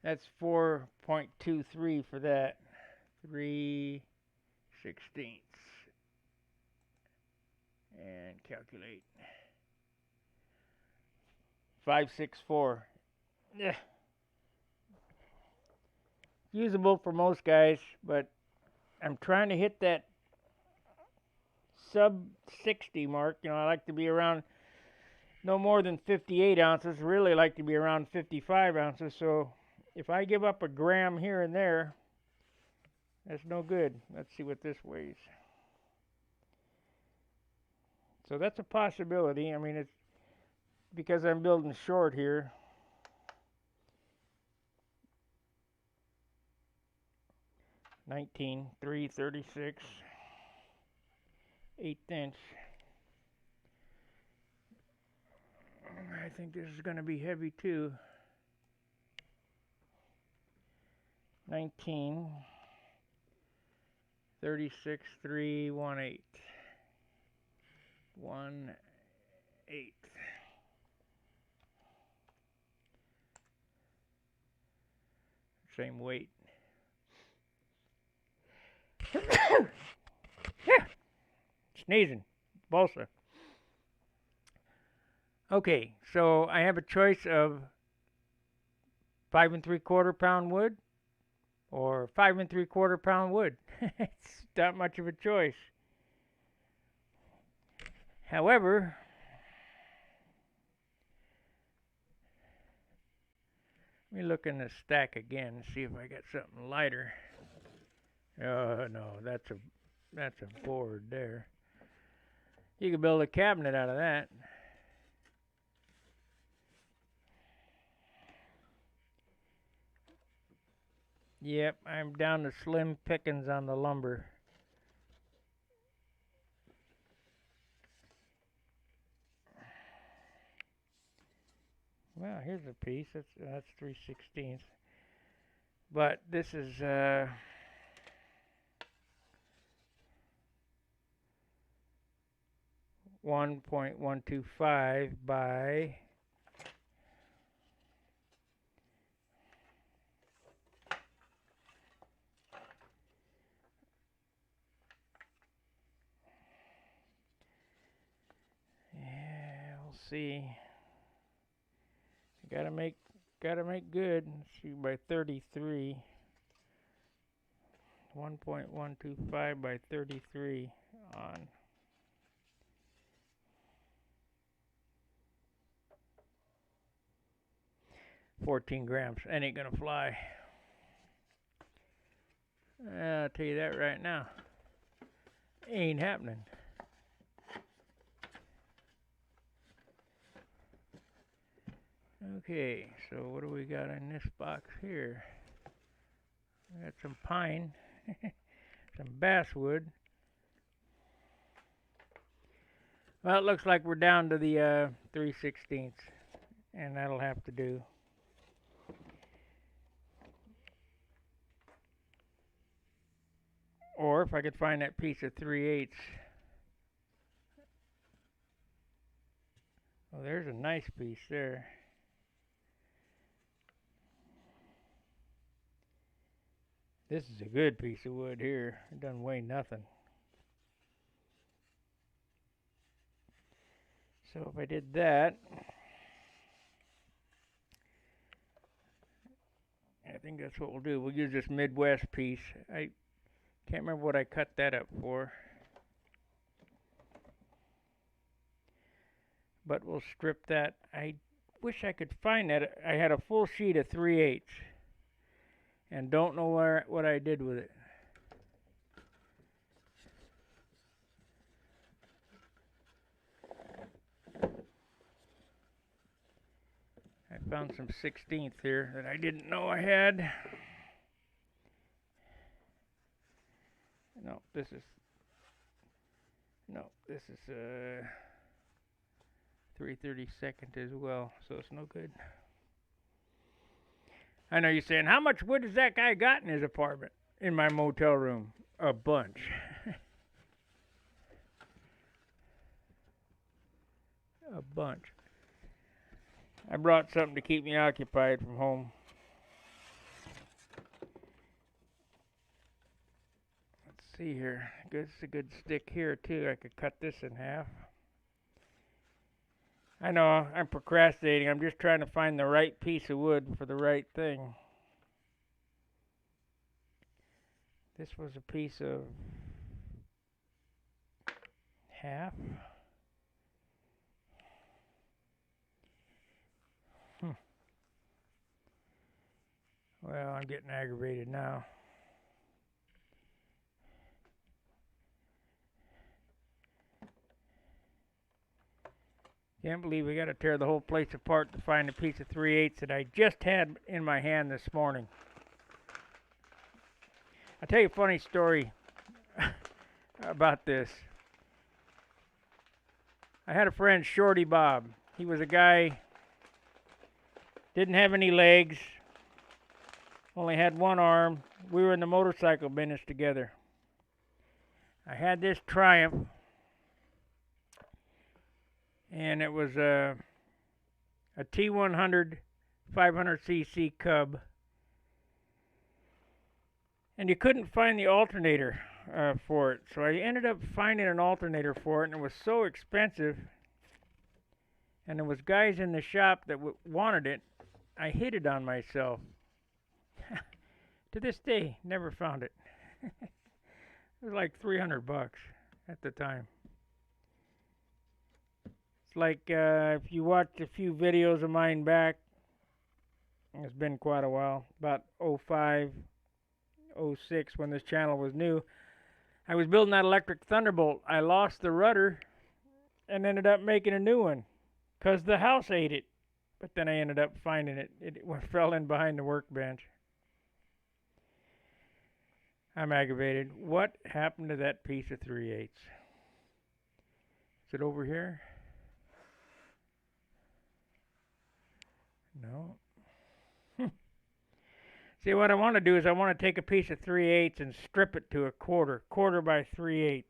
That's 4.23 for that. 3/16. And calculate. 564. Yeah. Usable for most guys, but I'm trying to hit that sub 60 mark. You know, I like to be around no more than 58 ounces. Really like to be around 55 ounces. So if I give up a gram here and there, that's no good. Let's see what this weighs. So that's a possibility. I mean, it's because I'm building short here. $19, 3/36, 1/8 inch. I think this is going to be heavy too. 19, 36, 3, 1/8. 1/8. Same weight. Sneezing. Balsa. Okay, so I have a choice of 5 3/4 pound wood or 5 3/4 pound wood. It's not much of a choice. However, let me look in the stack again and see if I got something lighter. Oh no, that's a board there. You can build a cabinet out of that. Yep, I'm down to slim pickings on the lumber. Well, here's a piece. That's 3/16. But this is 1.125 by gotta make good. Let's see, by 33. 1.125 by 33 on 14 grams. That ain't gonna fly. I'll tell you that right now. Ain't happening. Okay, so what do we got in this box here? We got some pine, some basswood. Well, it looks like we're down to the 3/16, and that'll have to do. Or if I could find that piece of 3/8. Oh, there's a nice piece there. This is a good piece of wood here. It doesn't weigh nothing. So if I did that, I think that's what we'll do. We'll use this Midwest piece. I can't remember what I cut that up for. But we'll strip that. I wish I could find that. I had a full sheet of 3/8 and don't know what I did with it. I found some 16th here that I didn't know I had. No, this is 3/32 as well, so it's no good. I know you're saying, how much wood has that guy got in his apartment, in my motel room? A bunch. A bunch. I brought something to keep me occupied from home. Let's see here. This is a good stick here, too. I could cut this in half. I know I'm procrastinating. I'm just trying to find the right piece of wood for the right thing. This was a piece of half. Well, I'm getting aggravated now. Can't believe we got to tear the whole place apart to find a piece of 3/8 that I just had in my hand this morning. I'll tell you a funny story about this. I had a friend, Shorty Bob. He was a guy, didn't have any legs, only had one arm. We were in the motorcycle business together. I had this Triumph, and it was a T100 500cc Cub, and you couldn't find the alternator for it, so I ended up finding an alternator for it, and it was so expensive, and there was guys in the shop that wanted it. I hid it on myself. To this day, never found it. It was like $300 at the time. It's like if you watch a few videos of mine back, it's been quite a while, about 05, 06 when this channel was new. I was building that electric Thunderbolt. I lost the rudder and ended up making a new one because the house ate it. But then I ended up finding it. It fell in behind the workbench. I'm aggravated. What happened to that piece of 3/8? Is it over here? No. See, what I want to do is I want to take a piece of 3/8 and strip it to a quarter by 3/8.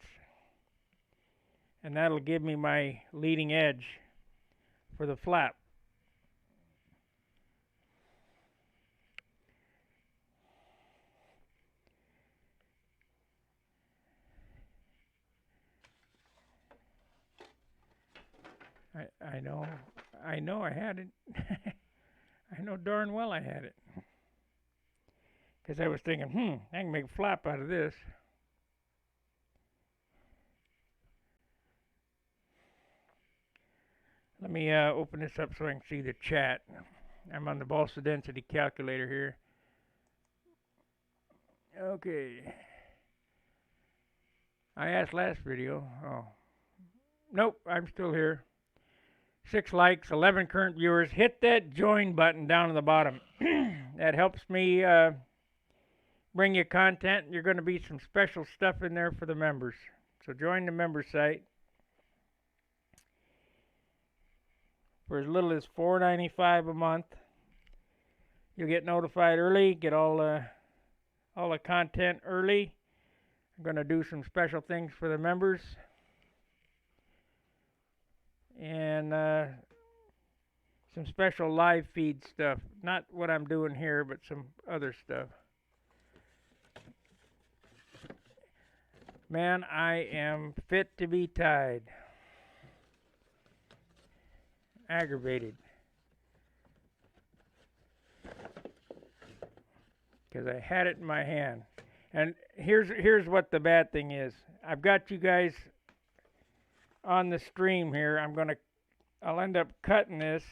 And that'll give me my leading edge for the flap. I know I had it. I know darn well I had it. Because I was thinking, I can make a flap out of this. Let me open this up so I can see the chat. I'm on the balsa density calculator here. Okay. I asked last video. Oh. Nope, I'm still here. 6 likes, 11 current viewers. Hit that join button down at the bottom. That helps me bring you content. You're going to be some special stuff in there for the members. So join the member site. For as little as $4.95 a month, you'll get notified early, get all the content early. I'm going to do some special things for the members. And some special live feed stuff. Not what I'm doing here, but some other stuff. Man, I am fit to be tied. Aggravated. Because I had it in my hand. And here's what the bad thing is. I've got you guys on the stream here. I'll end up cutting this,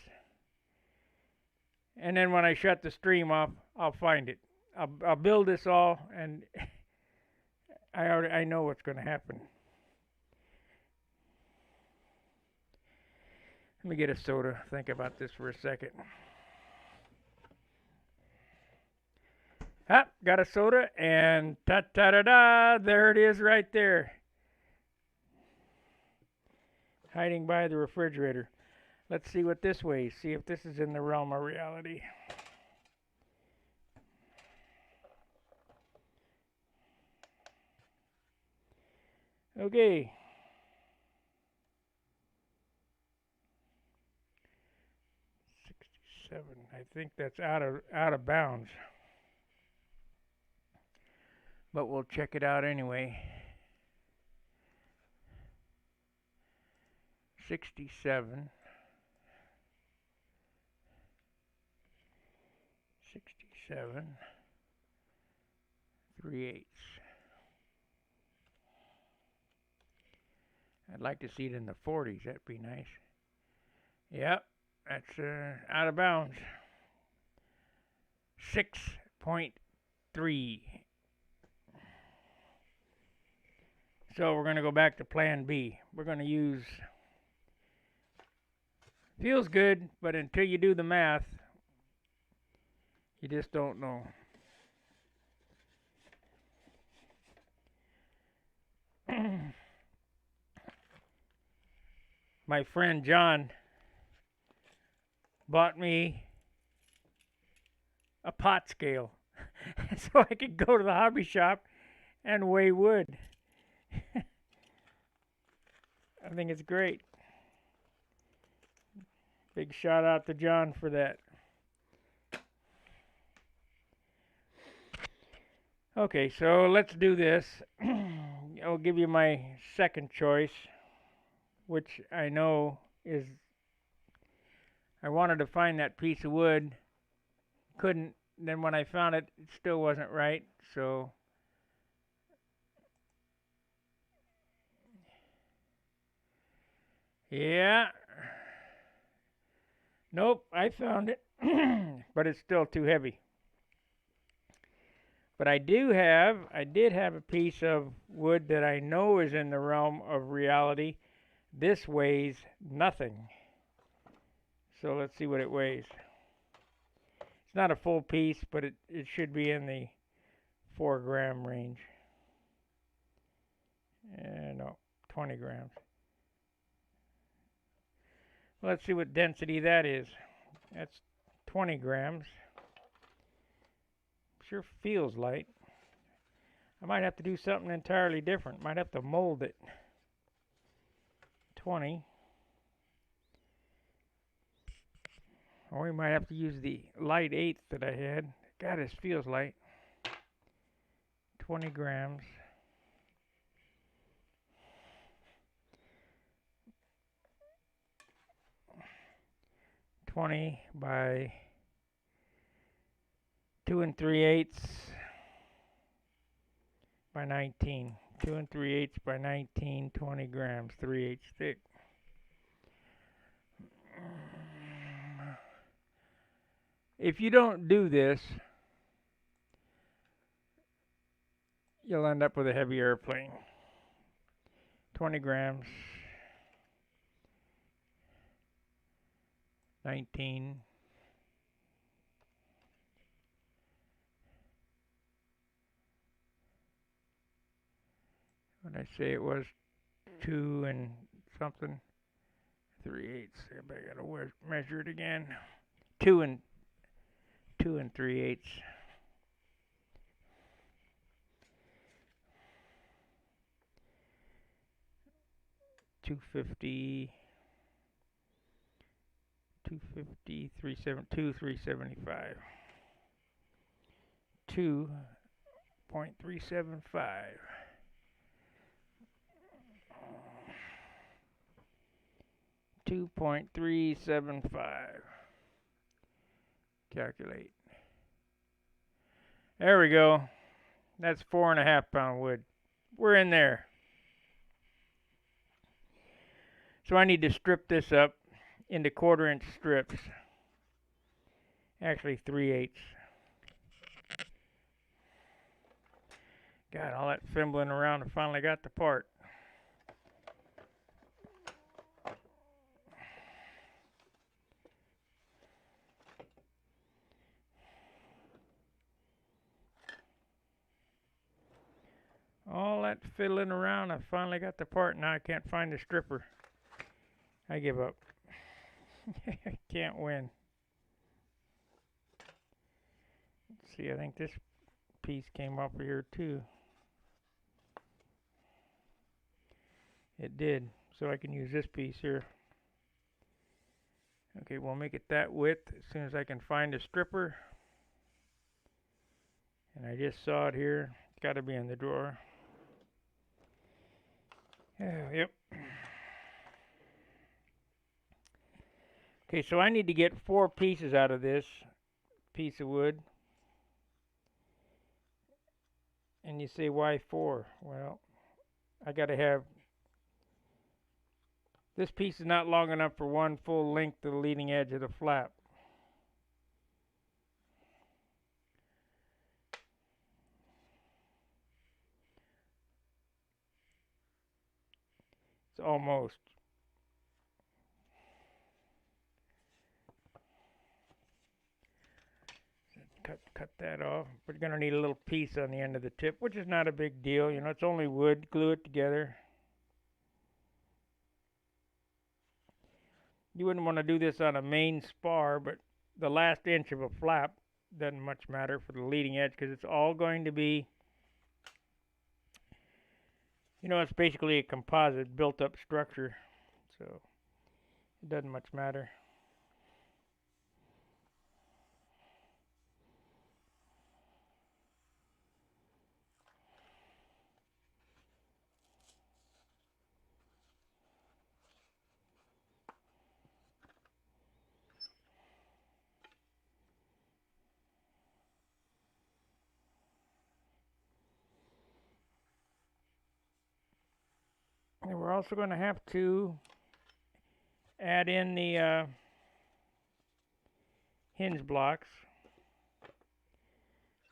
and then when I shut the stream off, I'll find it. I'll build this all, and I know what's going to happen. Let me get a soda. Think about this for a second. Got a soda, and ta-ta-da-da, there it is right there. Hiding by the refrigerator. Let's see what this weighs. See if this is in the realm of reality. Okay. I think that's out of bounds. But we'll check it out anyway. 67. 3/8. I'd like to see it in the 40s. That'd be nice. Yep, that's out of bounds. 6.3. So we're going to go back to plan B. We're going to use, feels good, but until you do the math, you just don't know. My friend John bought me a pot scale so I could go to the hobby shop and weigh wood. I think it's great. Big shout out to John for that. Okay, so let's do this. I'll give you my second choice, which I know is, I wanted to find that piece of wood, couldn't, then when I found it, it still wasn't right, so yeah, nope, I found it, but it's still too heavy. But I did have a piece of wood that I know is in the realm of reality. This weighs nothing. So let's see what it weighs. It's not a full piece, but it should be in the 4-gram range. No, 20 grams. Well, let's see what density that is. That's 20 grams. Sure feels light. I might have to do something entirely different. Might have to mold it. 20. Or we might have to use the light eighth that I had. God, this feels light. 20 grams. (20) by 2 3/8 by 19. 2 3/8 by 19, 20 grams, 3/8 thick. If you don't do this, you'll end up with a heavy airplane. 20 grams, 19. What did I say it was? 2 and something. 3/8. I gotta measure it again. 2 and 3/8. 250, 375. 2.375. 2.375. Calculate. There we go. That's 4.5 pound wood. We're in there. So I need to strip this up into 1/4 inch strips. Actually 3/8. God, all that fimbling around, I finally got the part. All that fiddling around, I finally got the part. Now I can't find the stripper. I give up. I can't win. Let's see, I think this piece came off of here too. It did, so I can use this piece here. Okay, we'll make it that width as soon as I can find a stripper. And I just saw it here. It's got to be in the drawer. Yep. Okay, so I need to get 4 pieces out of this piece of wood. And you say, why 4? Well, I got to have... This piece is not long enough for one full length of the leading edge of the flap. It's almost. Cut that off. We're going to need a little piece on the end of the tip, which is not a big deal. You know, it's only wood. Glue it together. You wouldn't want to do this on a main spar, but the last inch of a flap doesn't much matter for the leading edge because it's all going to be, you know, it's basically a composite built up structure, so it doesn't much matter. And we're also going to have to add in the hinge blocks.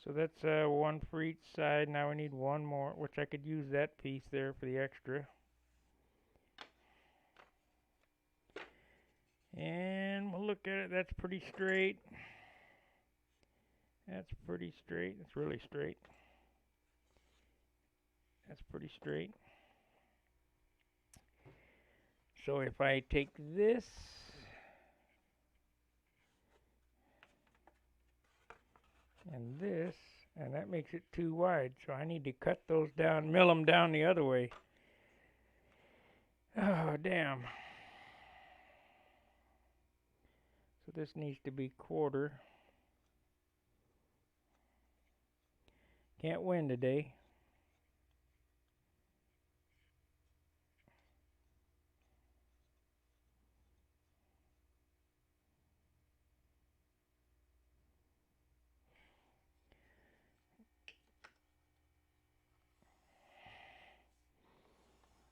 So that's 1 for each side. Now we need 1 more, which I could use that piece there for the extra. And we'll look at it. That's pretty straight. That's pretty straight. It's really straight. That's pretty straight. So if I take this and this, and that makes it too wide, so I need to cut those down, mill them down the other way. Oh, damn. So this needs to be quarter. Can't win today.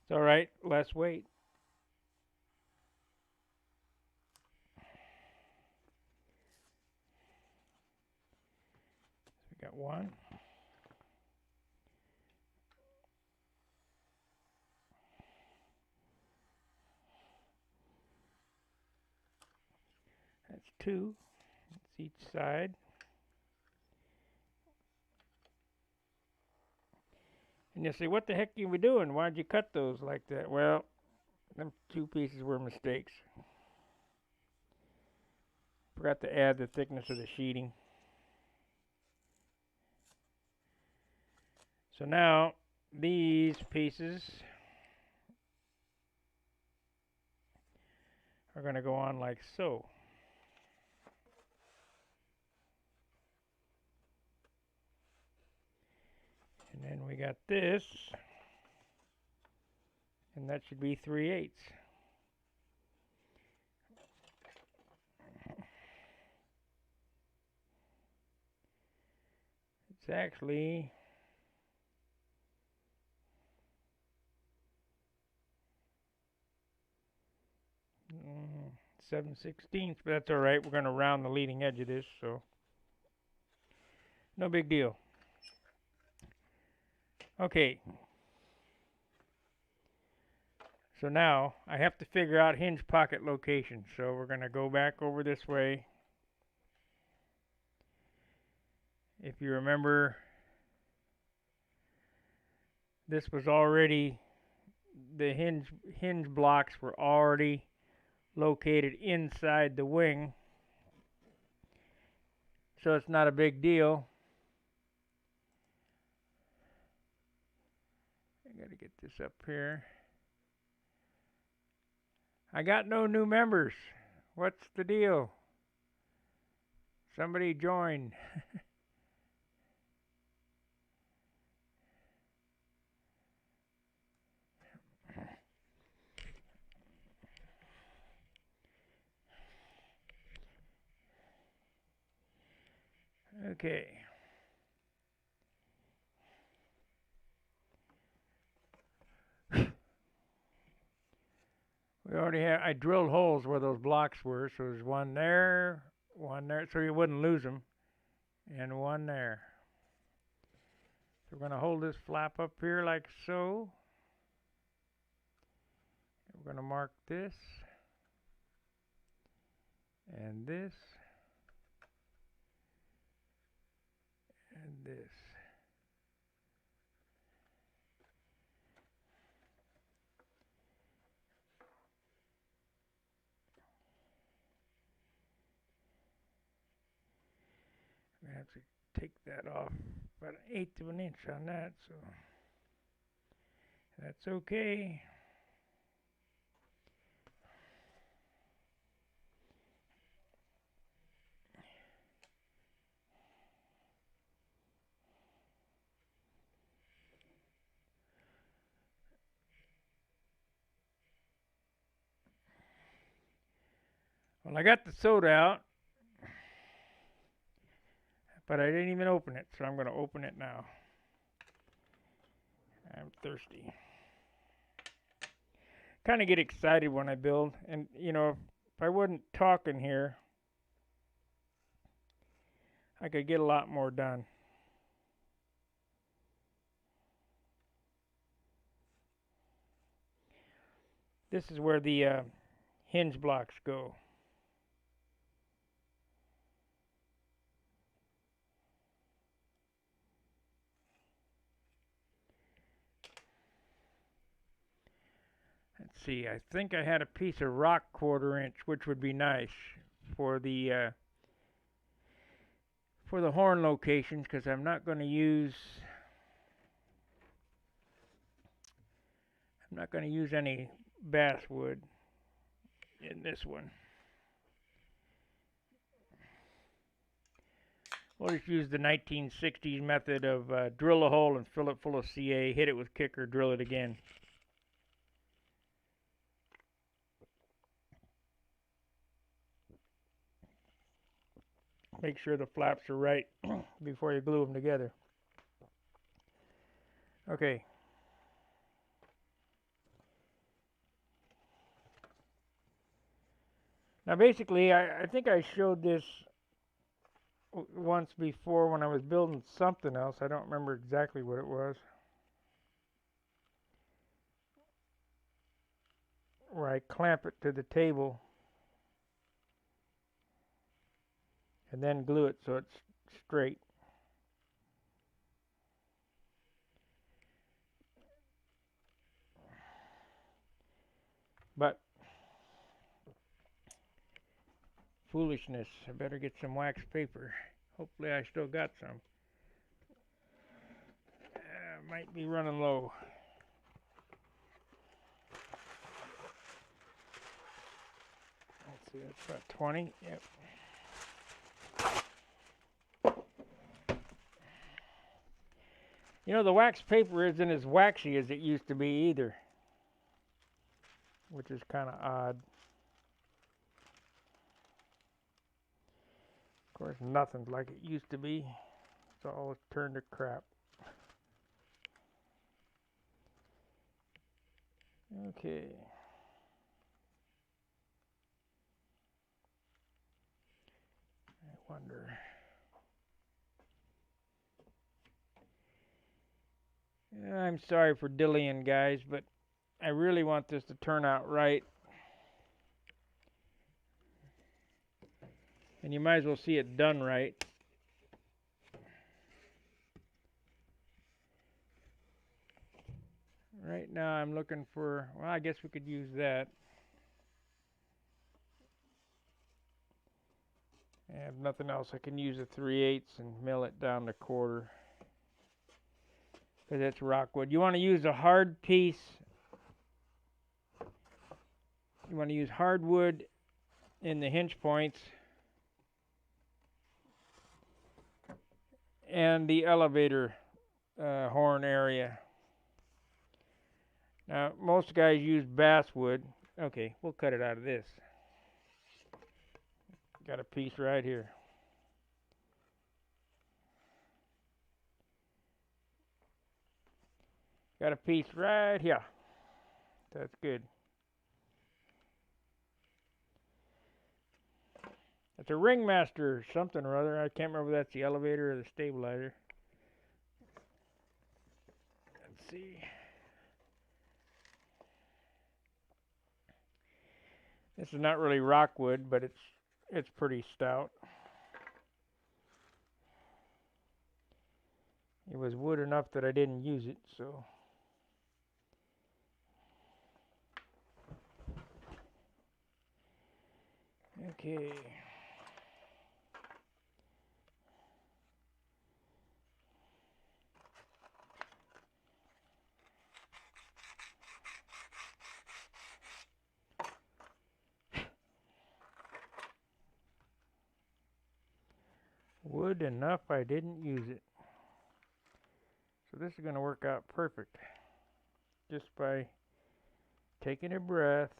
It's all right, less weight. We got one. That's two. That's each side. And you say, what the heck are we doing? Why'd you cut those like that? Well, them two pieces were mistakes. Forgot to add the thickness of the sheeting. So now these pieces are going to go on like so. And then we got this, and that should be 3/8. It's actually 7/16, but that's all right. We're going to round the leading edge of this, so no big deal. Okay. So now I have to figure out hinge pocket location. So we're going to go back over this way. If you remember, this was already, the hinge blocks were already located inside the wing. So it's not a big deal. I got to get this up here. I got no new members. What's the deal? Somebody join. Okay. We already have, I drilled holes where those blocks were, so there's one there, so you wouldn't lose them, and one there. So we're going to hold this flap up here like so. We're going to mark this, and this, and this. I'm going to have to take that off about 1/8 of an inch on that, so that's okay. Well, I got the soda out, but I didn't even open it, so I'm going to open it now. I'm thirsty. Kind of get excited when I build, and you know, if I wasn't talking here, I could get a lot more done. This is where the hinge blocks go. see. I think I had a piece of rock 1/4 inch, which would be nice for the horn locations, because I'm not going to use any basswood in this one. We'll just use the 1960s method of drill a hole and fill it full of CA, hit it with kicker, drill it again. Make sure the flaps are right before you glue them together. Okay. Now basically, I think I showed this once before when I was building something else. I don't remember exactly what it was. Where I clamp it to the table and then glue it so it's straight. But foolishness, I better get some wax paper. Hopefully I still got some. Might be running low. Let's see, that's about 20. Yep. You know, the wax paper isn't as waxy as it used to be either, which is kind of odd. Of course, nothing's like it used to be. It's all turned to crap. Okay. I wonder. I'm sorry for dillying, guys, but I really want this to turn out right. And you might as well see it done right. Right now I'm looking for, well, I guess we could use that. I have nothing else. I can use a 3/8 and mill it down to 1/4. Because it's rockwood. You want to use a hard piece. You want to use hardwood in the hinge points and the elevator horn area. Now, most guys use basswood. Okay, we'll cut it out of this. Got a piece right here. Got a piece right here. That's good. It's a Ringmaster something or other. I can't remember if that's the elevator or the stabilizer. Let's see. This is not really rockwood, but it's pretty stout. It was wood enough that I didn't use it, so. Okay. Wood enough I didn't use it. So this is going to work out perfect. Just by taking a breath.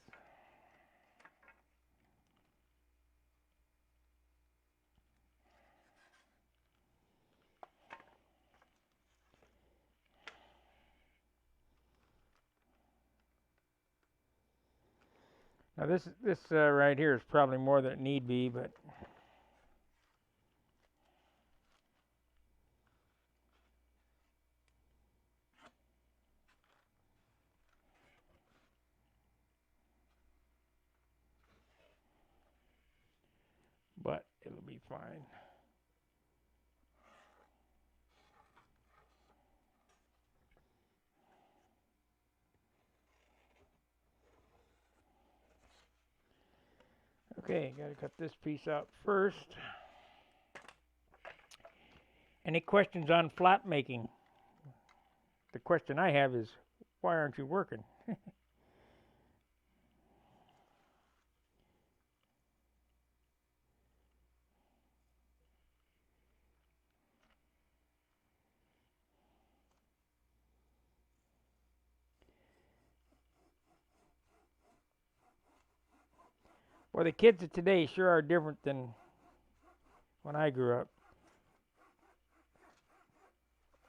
Now this right here is probably more than it need be, but it'll be fine. Okay, gotta cut this piece out first. Any questions on flap making? The question I have is, why aren't you working? Well, the kids of today sure are different than when I grew up.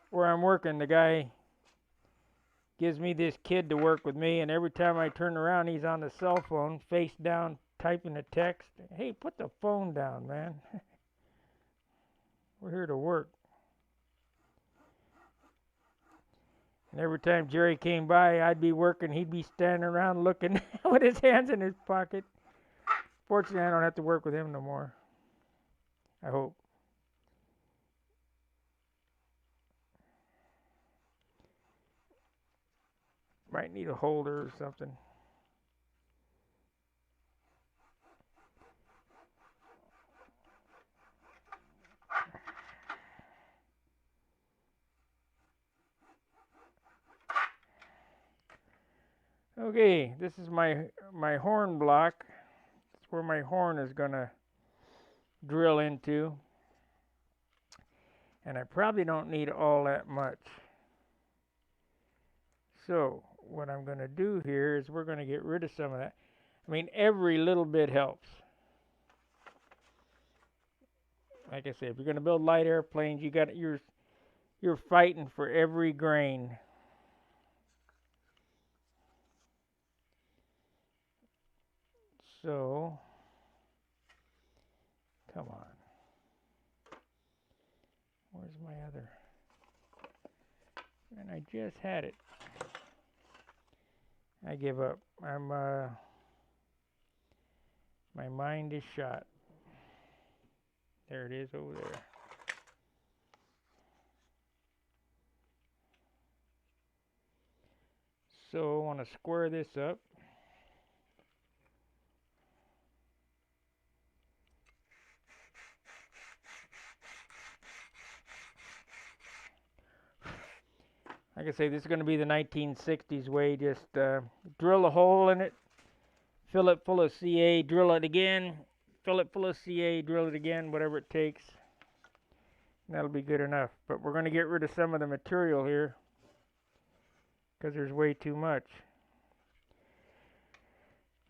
Where I'm working, the guy gives me this kid to work with me, and every time I turn around, he's on the cell phone, face down, typing a text. Hey, put the phone down, man. We're here to work. And every time Jerry came by, I'd be working, he'd be standing around looking with his hands in his pocket. Fortunately, I don't have to work with him no more. I hope. Might need a holder or something. Okay, this is my horn block. It's where my horn is gonna drill into. And I probably don't need all that much. So what I'm going to do here is we're going to get rid of some of that. I mean, every little bit helps. Like I said, if you're going to build light airplanes, you're fighting for every grain. So, come on. Where's my other? And I just had it. I give up. My mind is shot. There it is over there. So I want to square this up. Like I say, this is going to be the 1960s way. Just drill a hole in it, fill it full of CA, drill it again, fill it full of CA, drill it again, whatever it takes. That'll be good enough. But we're going to get rid of some of the material here because there's way too much.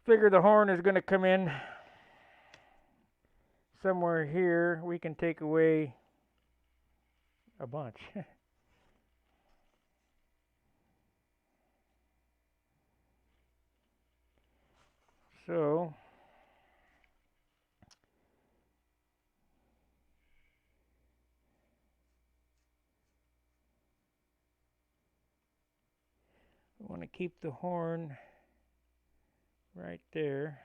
Figure the horn is going to come in somewhere here. We can take away a bunch. So we want to keep the horn right there.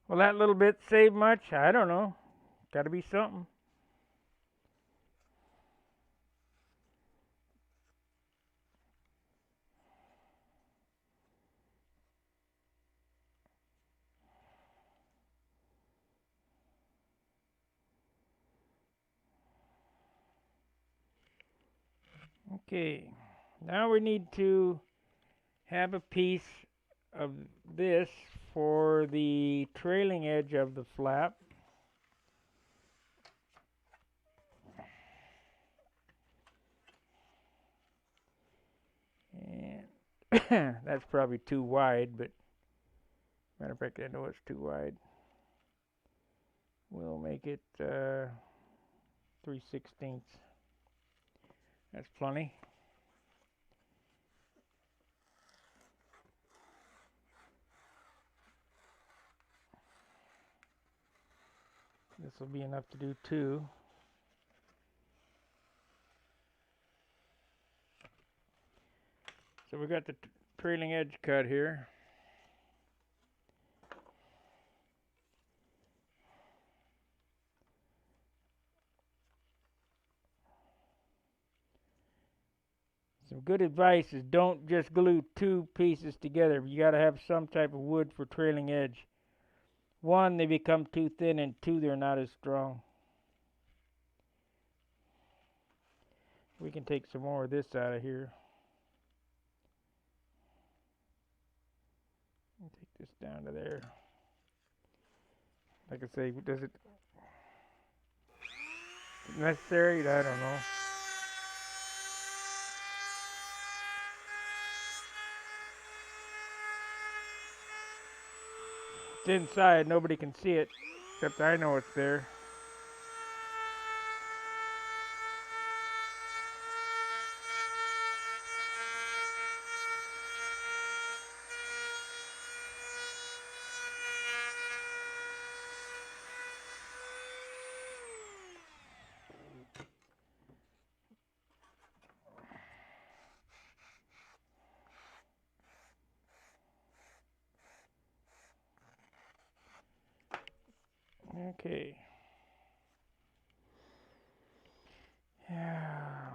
Will that little bit save much? I don't know. Got to be something. Okay, now we need to have a piece of this for the trailing edge of the flap. And that's probably too wide, but matter of fact, I know it's too wide. We'll make it 3/16. That's plenty. This will be enough to do 2. So we got the trailing edge cut here. Some good advice is don't just glue 2 pieces together. You got to have some type of wood for trailing edge. 1, they become too thin, and 2, they're not as strong. We can take some more of this out of here. Take this down to there. Like I say, does it necessary? I don't know. It's inside, nobody can see it, except I know it's there. Okay. Yeah.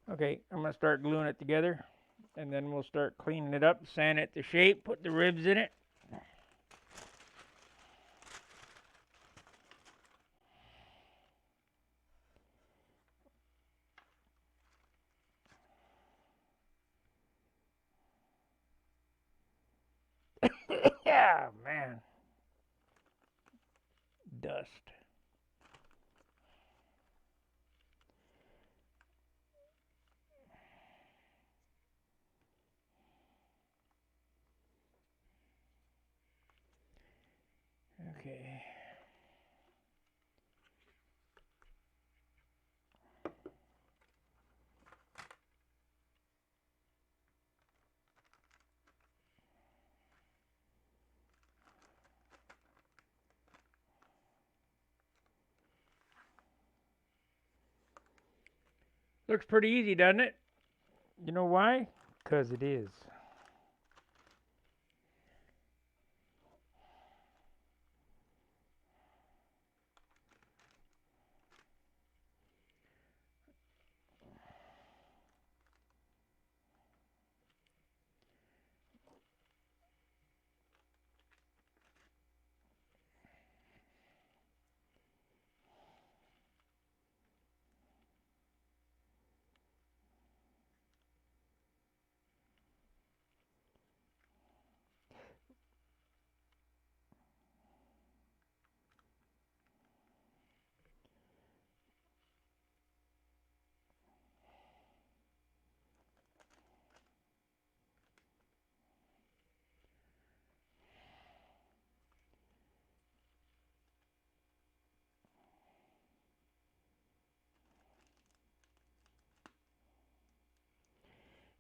Okay, I'm going to start gluing it together, and then we'll start cleaning it up, sand it to shape, put the ribs in it. Yeah, man. Dust. Okay. Looks pretty easy, doesn't it? You know why? 'Cause it is.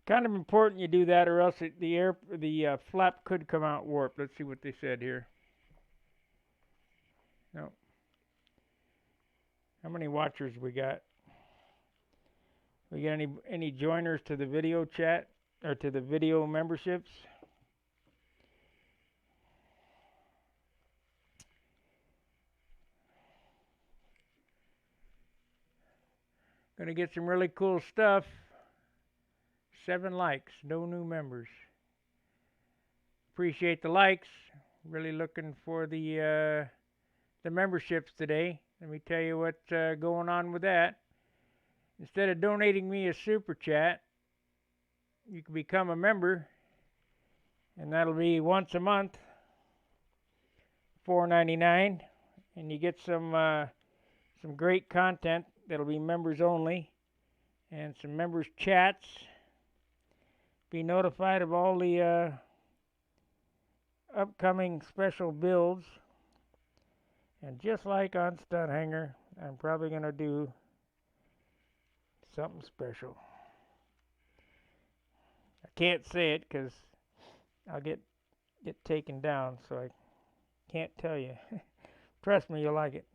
Kind of important you do that, or else the flap could come out warped. Let's see what they said here. No. How many watchers we got? We got any joiners to the video chat or to the video memberships? Gonna get some really cool stuff. 7 likes, no new members. Appreciate the likes. Really looking for the memberships today. Let me tell you what's going on with that. Instead of donating me a super chat, you can become a member, and that'll be once a month, $4.99, and you get some great content that'll be members only. and some members' chats. Be notified of all the upcoming special builds. And just like on Stunt Hanger, I'm probably going to do something special. I can't say it because I'll get taken down, so I can't tell you. Trust me, you'll like it.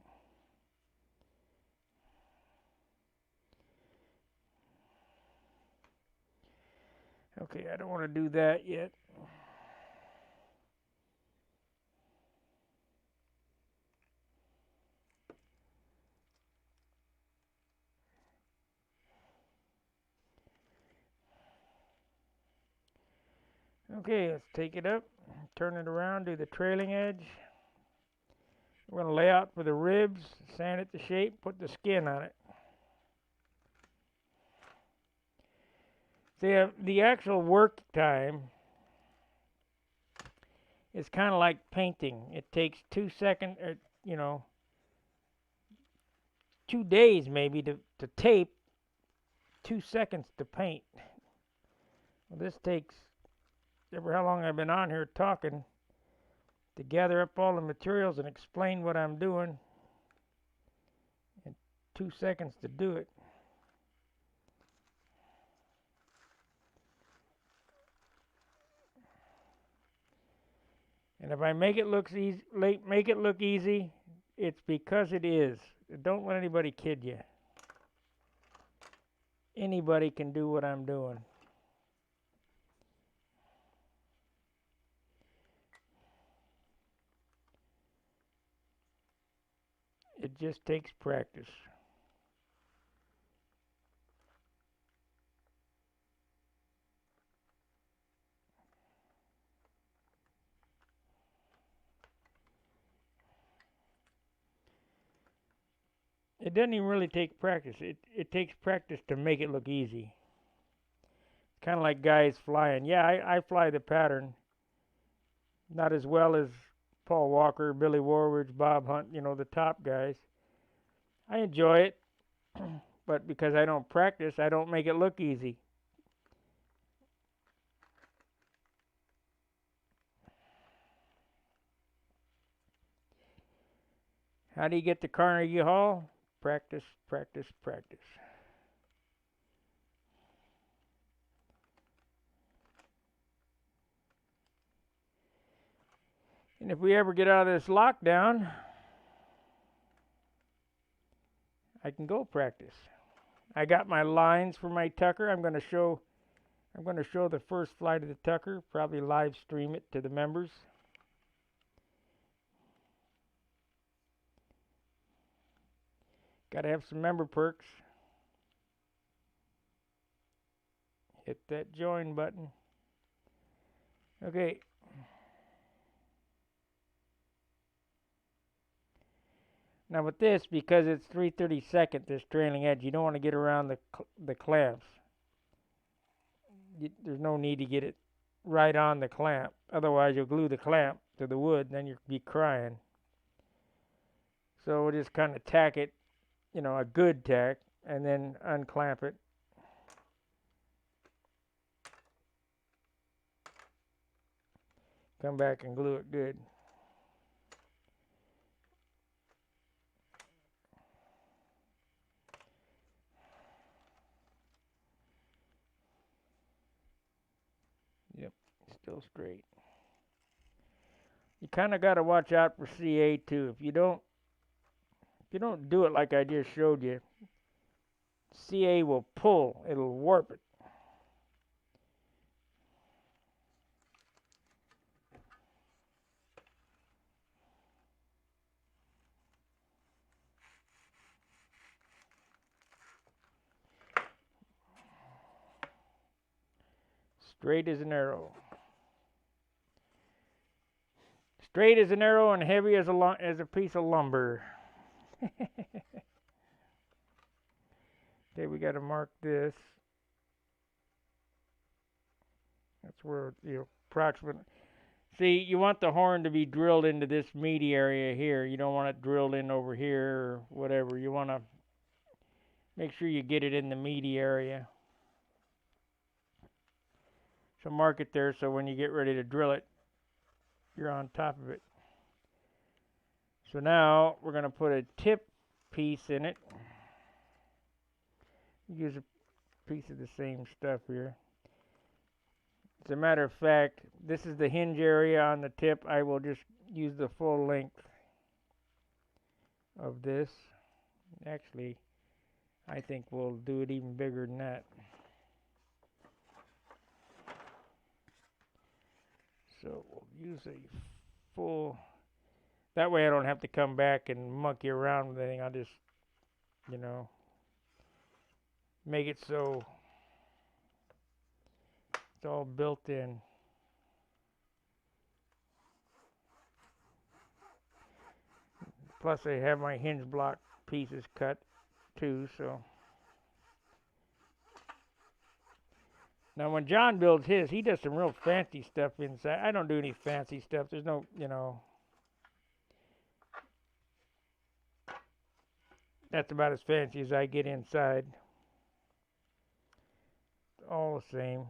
Okay, I don't want to do that yet. Okay, let's take it up, turn it around, do the trailing edge. We're going to lay out for the ribs, sand it to shape, put the skin on it. The actual work time is kind of like painting. It takes 2 seconds, or 2 days maybe to tape, 2 seconds to paint. Well, this takes ever how long I've been on here talking to gather up all the materials and explain what I'm doing, and 2 seconds to do it. And if I make it look easy, it's because it is. Don't let anybody kid you. Anybody can do what I'm doing. It just takes practice. It doesn't even really take practice. It takes practice to make it look easy. Kind of like guys flying. Yeah, I fly the pattern. Not as well as Paul Walker, Billy Warwich, Bob Hunt, the top guys. I enjoy it, but because I don't practice, I don't make it look easy. How do you get to Carnegie Hall? Practice, practice, practice. And if we ever get out of this lockdown, I can go practice. I got my lines for my Tucker. I'm going to show the first flight of the Tucker, probably live stream it to the members. Got to have some member perks. Hit that join button. Okay. Now with this, because it's 3/32, this trailing edge, you don't want to get around the clamps. There's no need to get it right on the clamp. Otherwise, you'll glue the clamp to the wood, and then you'll be crying. So we'll just kind of tack it, a good tack, and then unclamp it. Come back and glue it good. Yep, still straight. You kind of got to watch out for CA too. If you don't do it like I just showed you, CA will pull. It'll warp it. Straight as an arrow. Straight as an arrow and heavy as a piece of lumber. Okay, we got to mark this. That's where approximate. See, you want the horn to be drilled into this meaty area here. You don't want it drilled in over here or whatever. You want Make sure you get it in the meaty area. So mark it there so when you get ready to drill it, you're on top of it. So now we're going to put a tip piece in it. Use a piece of the same stuff here. As a matter of fact, this is the hinge area on the tip. I will just use the full length of this. Actually, I think we'll do it even bigger than that. So we'll use a full, that way I don't have to come back and monkey around with anything. I'll just, you know, make it so it's all built in. Plus I have my hinge block pieces cut too, so. Now when John builds his, he does some real fancy stuff inside. I don't do any fancy stuff. There's no, you know, that's about as fancy as I get inside. All the same.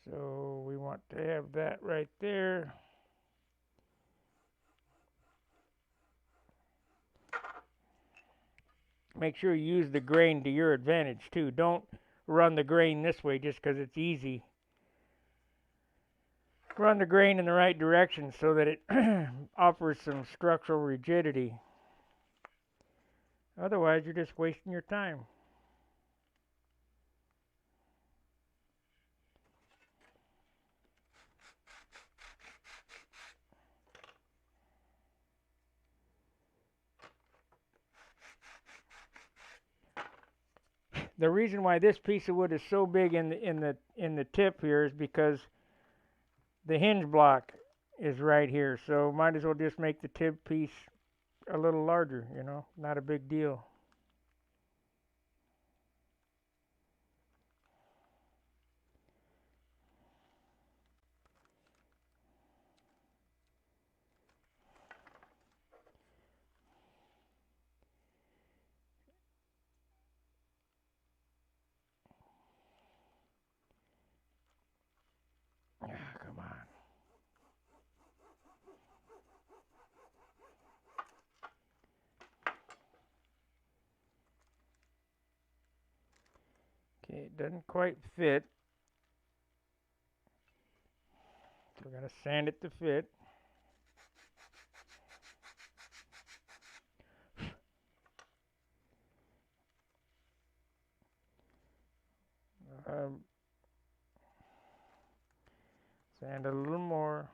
So we want to have that right there. Make sure you use the grain to your advantage too. Don't run the grain this way just because it's easy. Run the grain in the right direction so that it offers some structural rigidity. Otherwise, you're just wasting your time. The reason why this piece of wood is so big in the tip here is because the hinge block is right here. So might as well just make the tip piece a little larger, you know, not a big deal. Come on. Okay, it doesn't quite fit. So we're going to sand it to fit. Sand it a little more.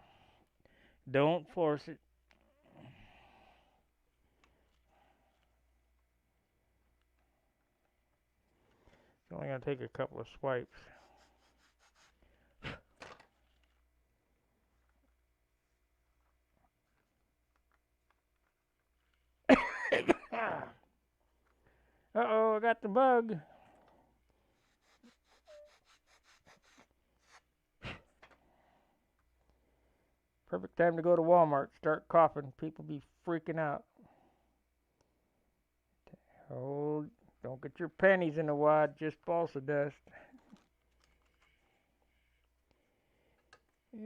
Don't force it. It's only going to take a couple of swipes. Uh-oh, I got the bug. Perfect time to go to Walmart. Start coughing. People be freaking out. Oh, don't get your panties in the wad. Just balsa dust.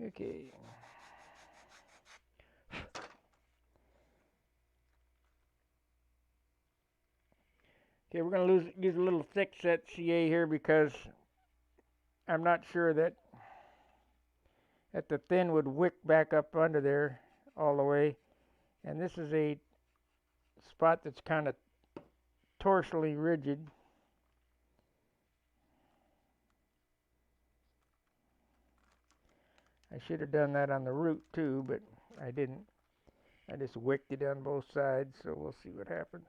Okay. Okay, we're going to use a little thick set CA here because I'm not sure that the thin would wick back up under there all the way. And this is a spot that's kind of torsionally rigid. I should have done that on the root too, but I didn't. I just wicked it on both sides, so we'll see what happens.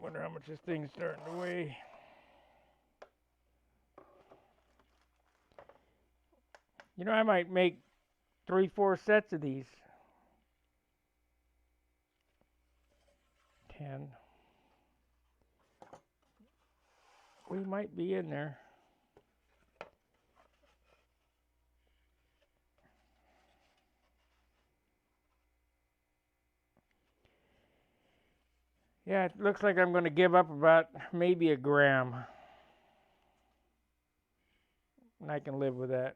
Wonder how much this thing's starting to weigh. You know, I might make 3-4 sets of these. 10. We might be in there. Yeah, it looks like I'm going to give up about maybe a gram, and I can live with that.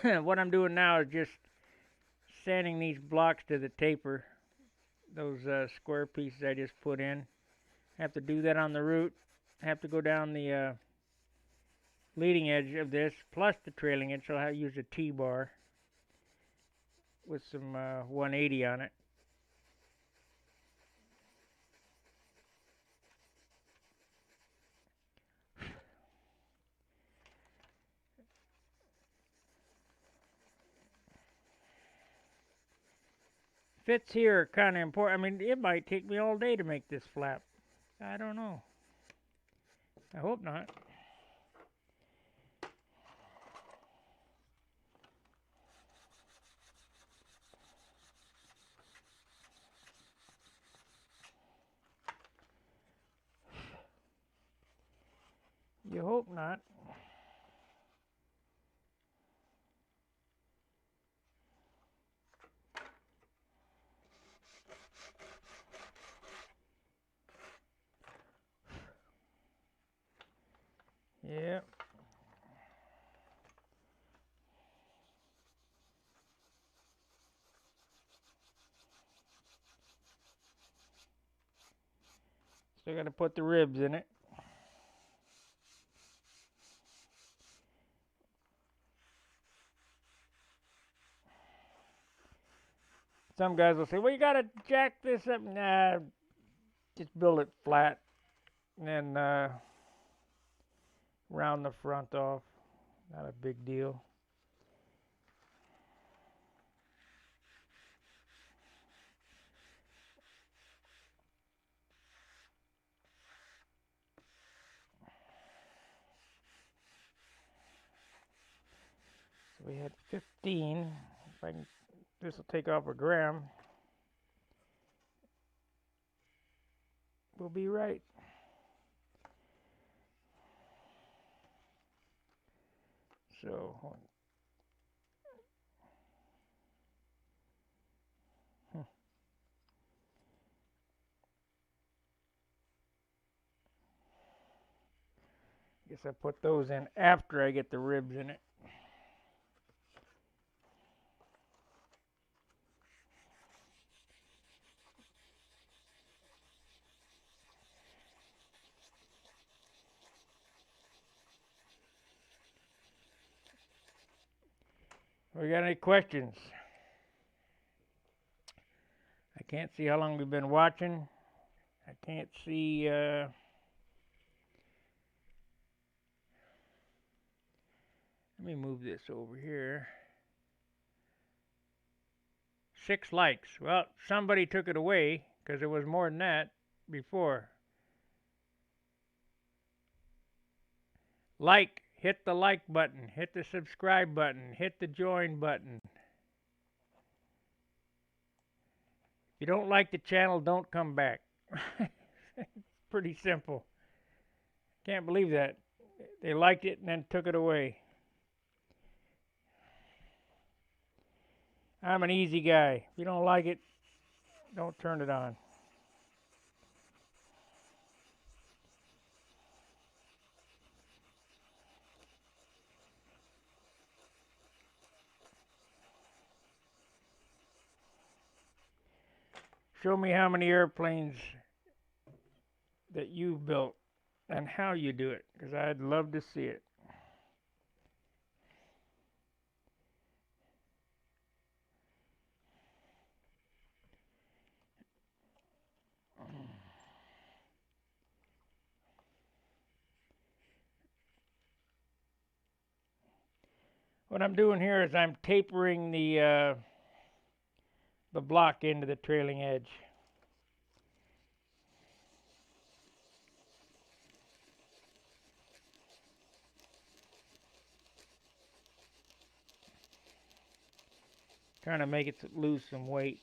What I'm doing now is just sanding these blocks to the taper, those square pieces I just put in. I have to do that on the root. I have to go down the leading edge of this plus the trailing edge, so I'll use a T-bar with some 180 on it. Fits here are kind of important. I mean, it might take me all day to make this flap. I don't know. I hope not. You hope not. Yeah. Still got to put the ribs in it. Some guys will say, "Well, you got to jack this up." Nah, just build it flat and then round the front off. Not a big deal. So we had 15. If I can, this will take off a gram. We'll be right. So, guess I put those in after I get the ribs in it. We got any questions? I can't see how long we've been watching. I can't see. Let me move this over here. 6 likes. Well, somebody took it away because it was more than that before. Like, hit the like button, hit the subscribe button, hit the join button. If you don't like the channel, don't come back. Pretty simple. Can't believe that. They liked it and then took it away. I'm an easy guy. If you don't like it, don't turn it on. Show me how many airplanes that you've built and how you do it, because I'd love to see it. What I'm doing here is I'm tapering the block into the trailing edge. Trying to make it lose some weight.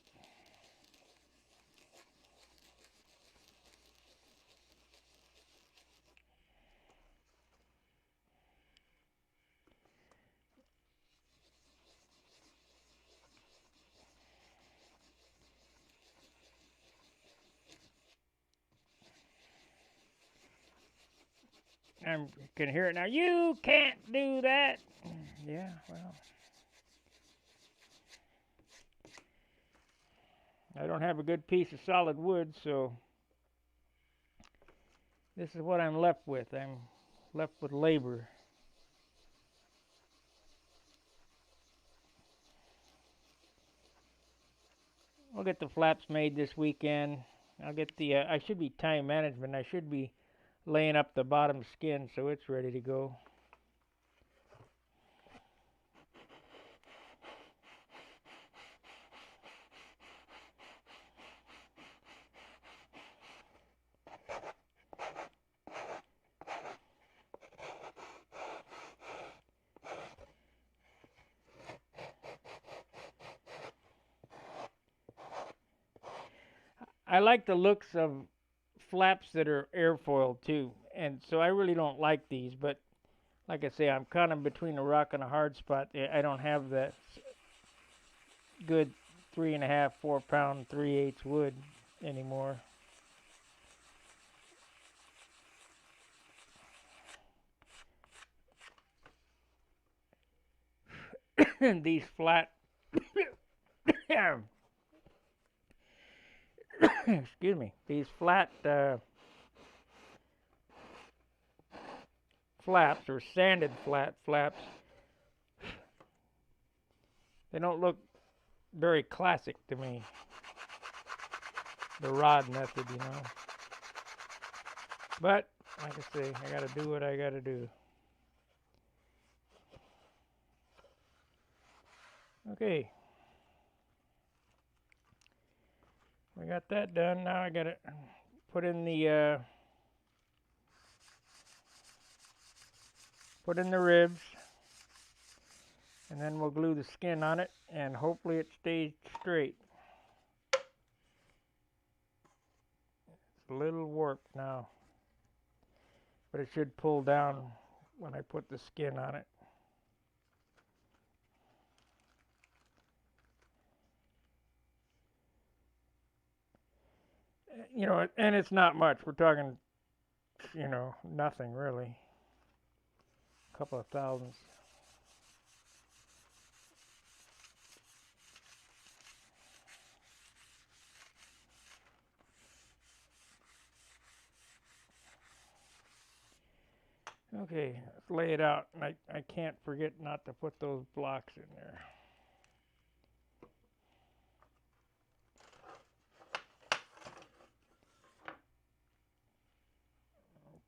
I can hear it now. You can't do that. Yeah, well, I don't have a good piece of solid wood, so this is what I'm left with. I'm left with labor. I'll get the flaps made this weekend. I'll get the. I should be time management. I should be laying up the bottom skin so it's ready to go. I like the looks of flaps that are airfoiled too, and so I really don't like these. But like I say, I'm kind of between a rock and a hard spot. I don't have that good 3.5, 4 pound 3/8 wood anymore. These flat, excuse me, these flat flaps or sanded flat flaps, they don't look very classic to me. The rod method, you know. But like I say, I gotta do what I gotta do. Okay, we got that done. Now I gotta put in the ribs, and then we'll glue the skin on it, and hopefully it stays straight. It's a little warped now, but it should pull down when I put the skin on it. You know, and it's not much. We're talking, nothing really. A couple of thousands. Okay, let's lay it out. And I can't forget not to put those blocks in there.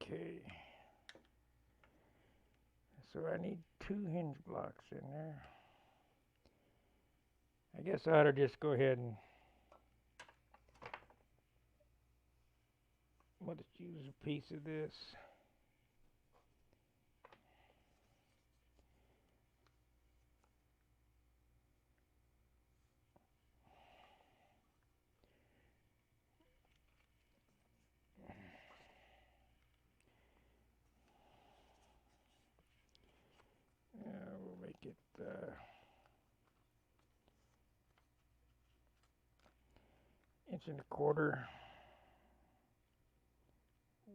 Okay. So I need 2 hinge blocks in there. I guess I ought to just go ahead and let's use a piece of this. We'll make it 1.25 inches.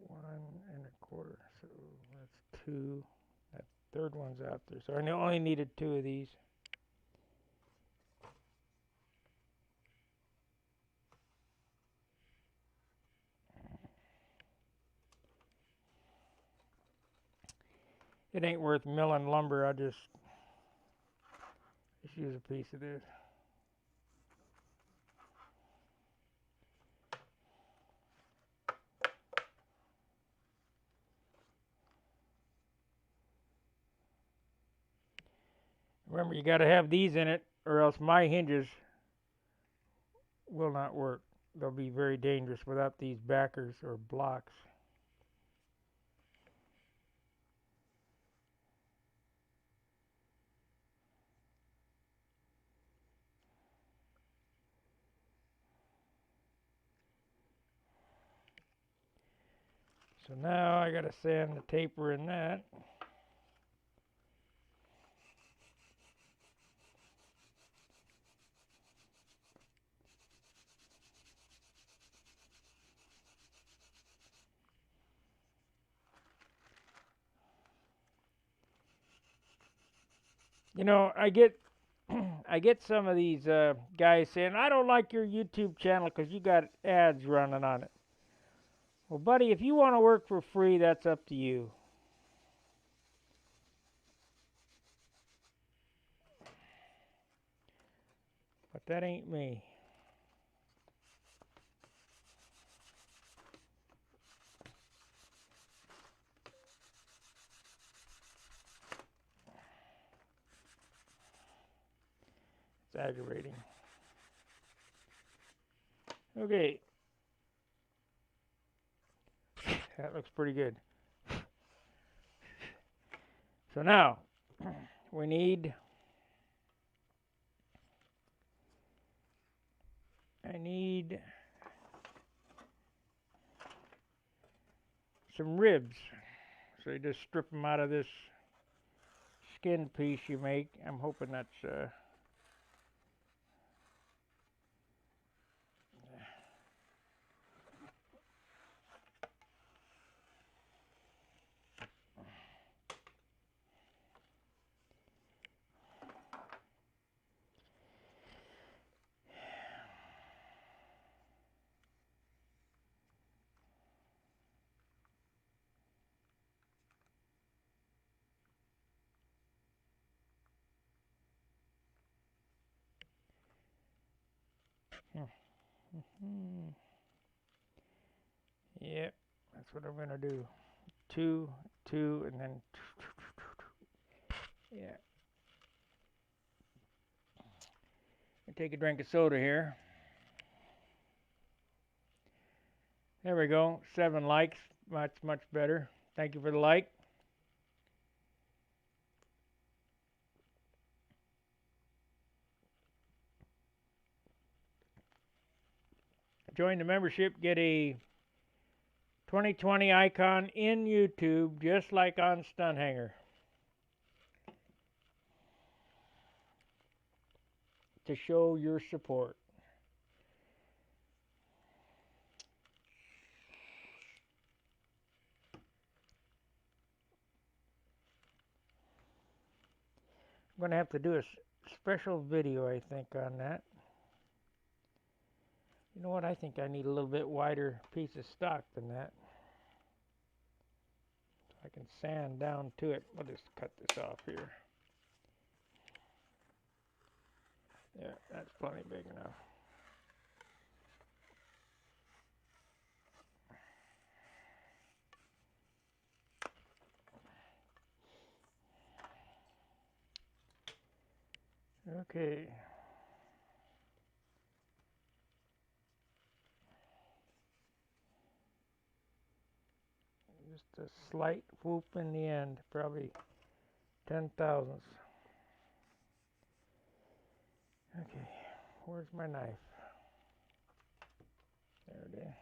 1.25. So that's 2. That third one's out there. So I only needed 2 of these. It ain't worth milling lumber. I just use a piece of this. Remember, you got to have these in it, or else my hinges will not work. They'll be very dangerous without these backers or blocks. So now I got to sand the taper in that. You know, I get I get some of these guys saying, I don't like your YouTube channel because you got ads running on it. Well, buddy, if you want to work for free, that's up to you. But that ain't me. It's aggravating. Okay. That looks pretty good. So now, we need, I need some ribs. So you just strip them out of this skin piece you make. I'm hoping that's, yep, that's what I'm gonna do. Two, and then, yeah. I take a drink of soda here. There we go. 7 likes. That's much better. Thank you for the like. Join the membership. Get a 2020 icon in YouTube, just like on Stunhanger, to show your support. I'm going to have to do a special video, I think, on that. You know what? I think I need a little bit wider piece of stock than that. So I can sand down to it. I'll just cut this off here. Yeah, that's plenty big enough. Okay. Just a slight whoop in the end, probably 10 thousandths. Okay, where's my knife? There it is.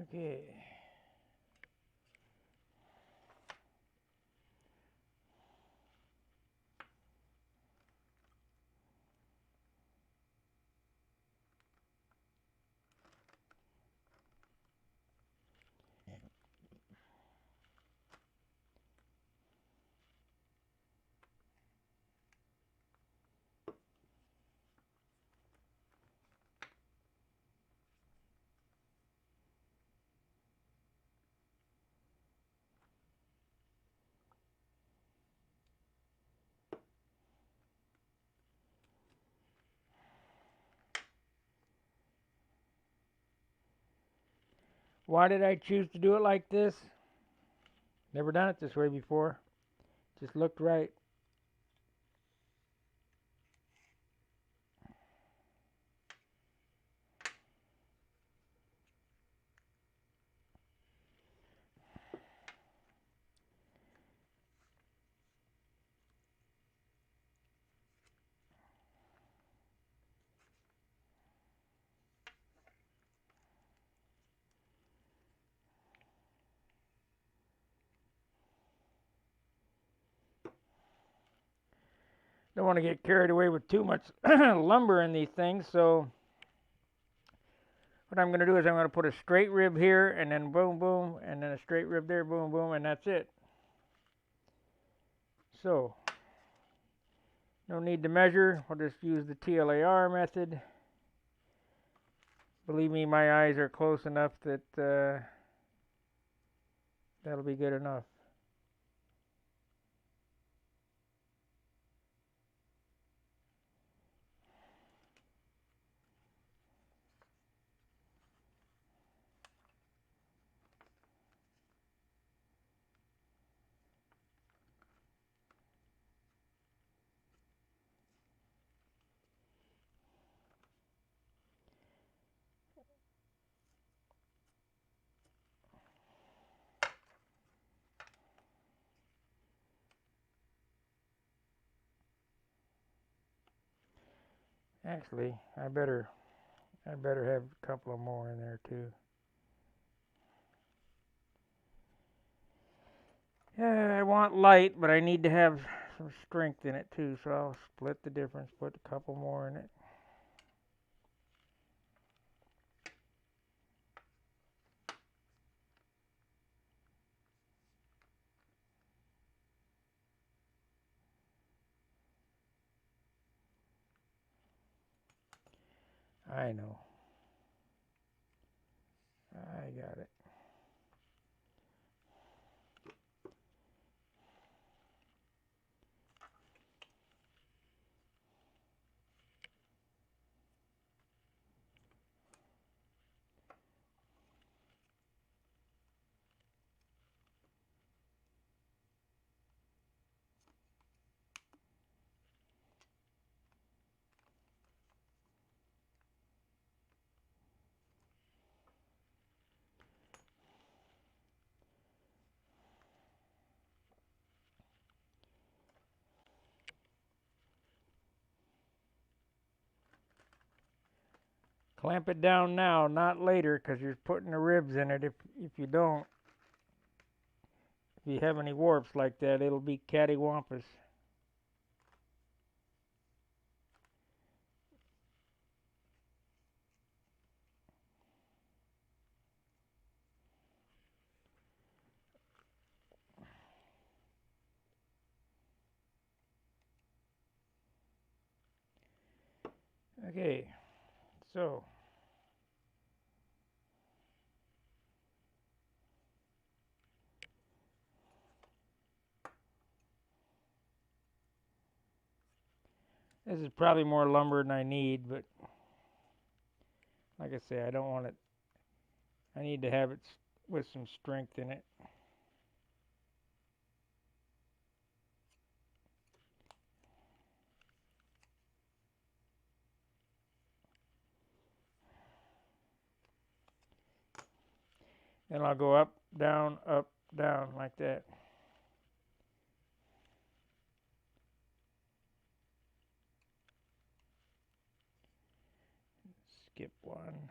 Okay. Why did I choose to do it like this? Never done it this way before. Just looked right. Don't want to get carried away with too much lumber in these things, so what I'm going to do is I'm going to put a straight rib here, and then boom, boom, and then a straight rib there, boom, boom, and that's it. So, no need to measure. We'll just use the TLAR method. Believe me, my eyes are close enough that that'll be good enough. Actually, I better have a couple of more in there too. Yeah, I want light, but I need to have some strength in it too, so I'll split the difference, put a couple more in it. I know. I got it. Clamp it down now, not later, because you're putting the ribs in it. If you don't, if you have any warps like that, it'll be cattywampus. Okay, so this is probably more lumber than I need, but like I say, I don't want it. I need to have it with some strength in it. Then I'll go up, down, like that. Skip one.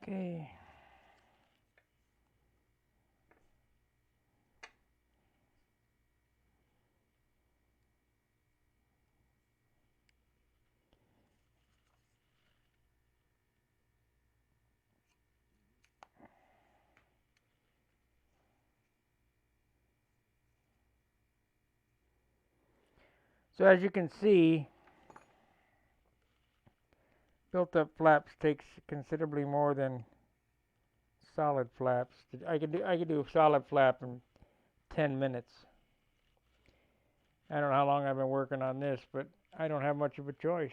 Okay. So as you can see, built-up flaps takes considerably more than solid flaps. I could do a solid flap in 10 minutes. I don't know how long I've been working on this, but I don't have much of a choice.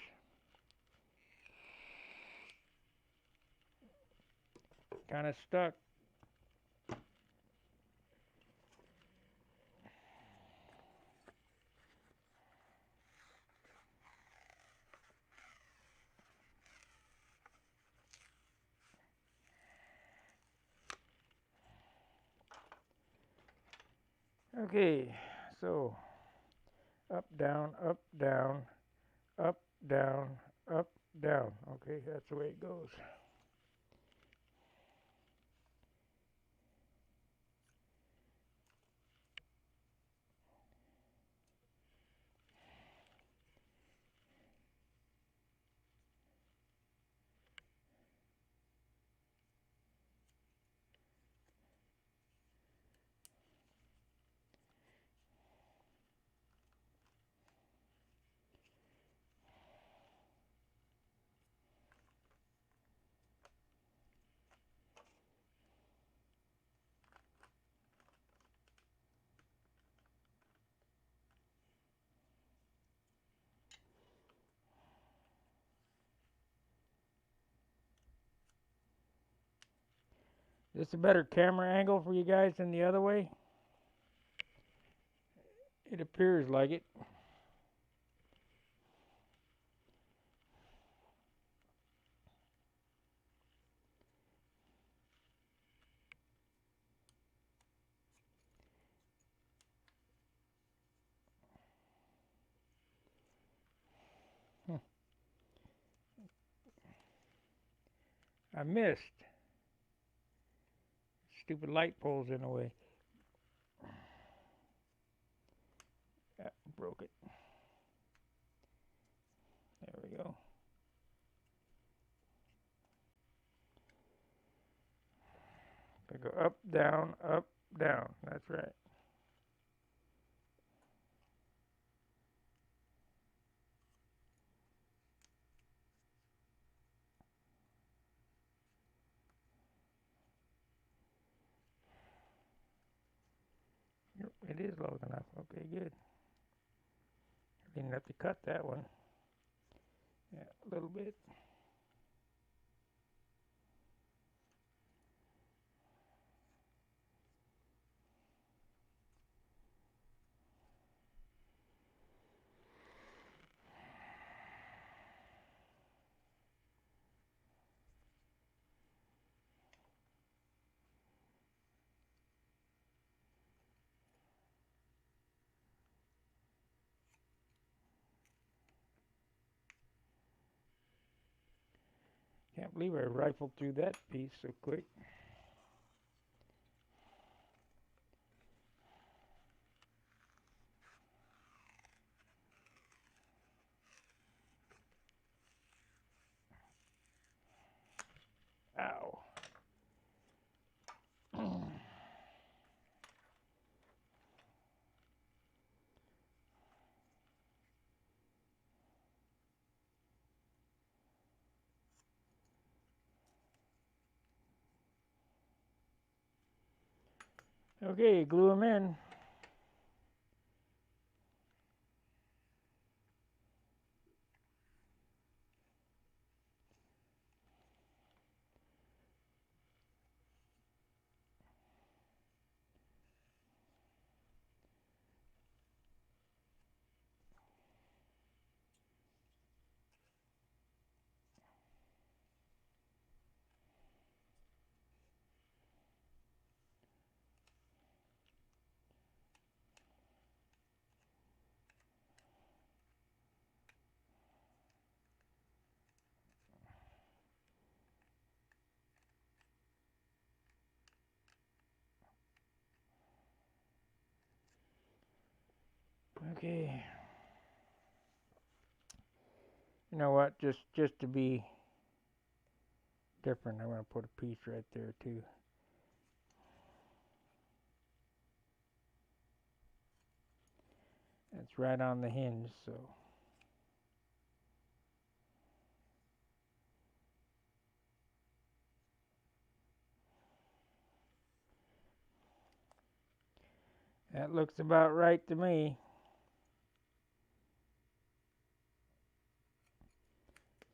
Kind of stuck. Okay, so up, down, up, down, up, down, up, down. Okay, that's the way it goes. Is this a better camera angle for you guys than the other way? It appears like it. I missed. Stupid light poles in the way. Ah, broke it. There we go. I go up, down, up, down. That's right. Yep, it is long enough. Okay, good. Didn't have to cut that one. Yeah, a little bit. Can't believe I rifled through that piece so quick. Ow. Okay, glue them in. Okay. You know what? Just to be different, I'm going to put a piece right there too. It's right on the hinge, so. That looks about right to me.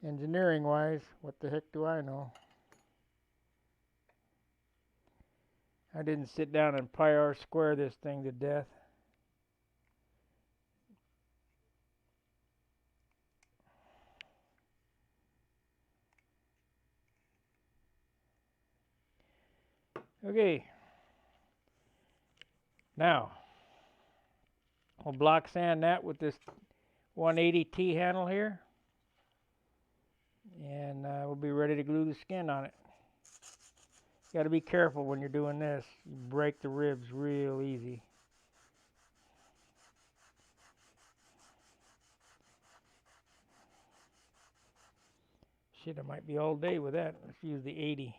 Engineering wise, what the heck do I know? I didn't sit down and pi r square this thing to death. Okay. Now, we'll block sand that with this 180T handle here. And we'll be ready to glue the skin on it. You got to be careful when you're doing this. You break the ribs real easy. Shit, I might be all day with that. Let's use the 80.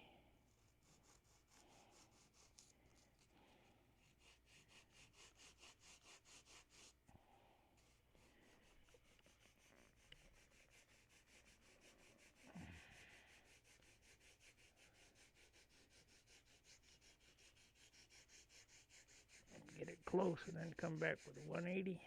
Get it close and then come back with a 180.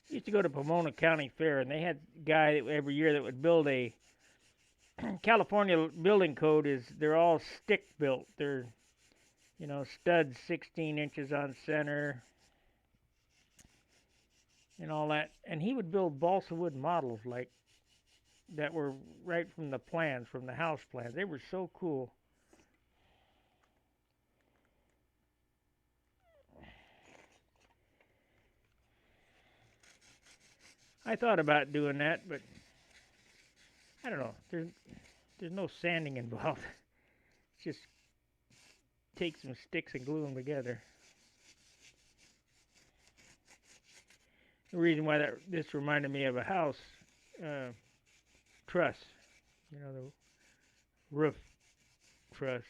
Used to go to Pomona County Fair, and they had a guy every year that would build a California building code is they're all stick built. They're, studs 16 inches on center and all that. And he would build balsa wood models like that were right from the plans, from the house plans. They were so cool. I thought about doing that, but I don't know. There's no sanding involved. Just take some sticks and glue them together. The reason why this reminded me of a house truss, the roof truss.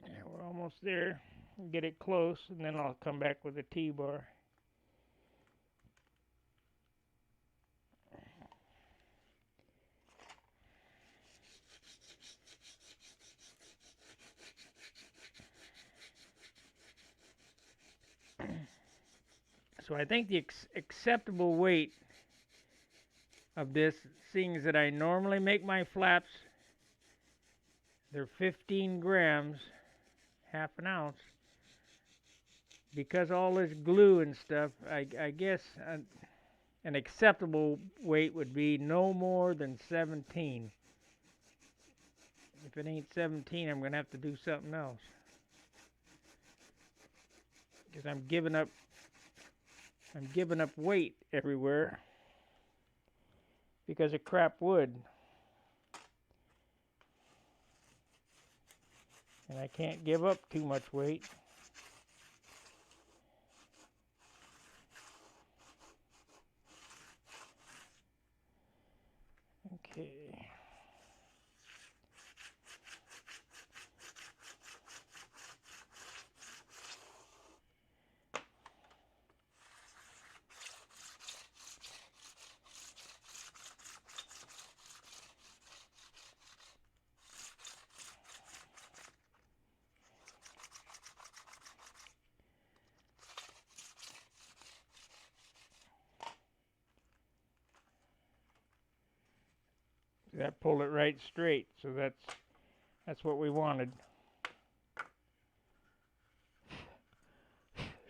Yeah, we're almost there. Get it close, and then I'll come back with a T-bar. So I think the acceptable weight of this, seeing as that I normally make my flaps, they're 15 grams, half an ounce. Because all this glue and stuff, I guess an acceptable weight would be no more than 17. If it ain't 17, I'm going to have to do something else. Because I'm giving up weight everywhere because of crap wood. And I can't give up too much weight. Okay. That pulled it right straight, so that's what we wanted.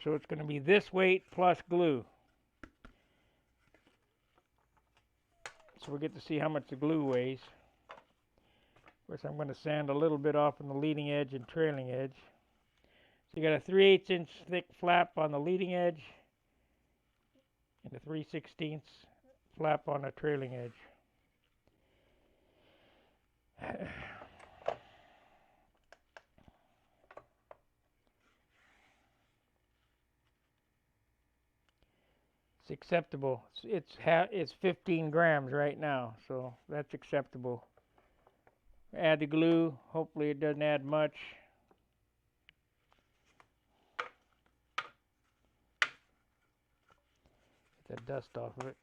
So it's going to be this weight plus glue. So we'll get to see how much the glue weighs. Of course, I'm going to sand a little bit off on the leading edge and trailing edge. So you got a 3/8 inch thick flap on the leading edge and a 3/16 flap on the trailing edge. It's acceptable. It's 15 grams right now, so that's acceptable. Add the glue. Hopefully it doesn't add much. Get that dust off of it.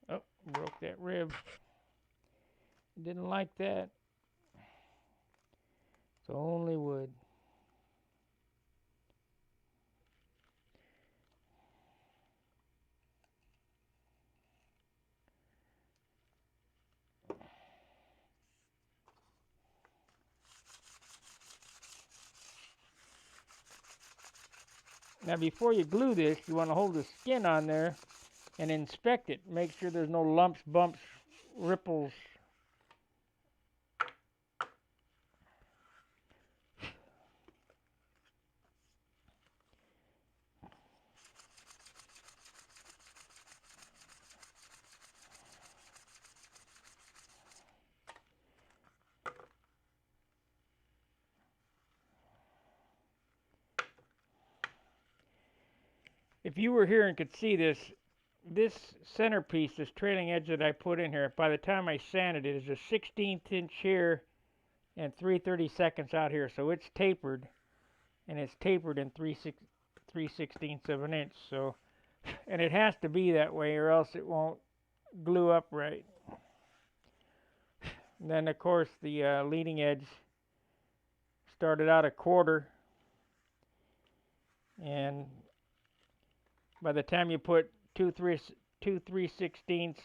Oh, broke that rib. Didn't like that. It's only wood. Now before you glue this, you want to hold the skin on there and inspect it. Make sure there's no lumps, bumps, ripples. If you were here and could see this, this centerpiece, this trailing edge that I put in here, by the time I sanded it, is a 16th inch here and 3/32 out here. So it's tapered, and it's tapered in 3/16 of an inch. So, and it has to be that way or else it won't glue up right. And then of course the leading edge started out a quarter, and by the time you put two 3/16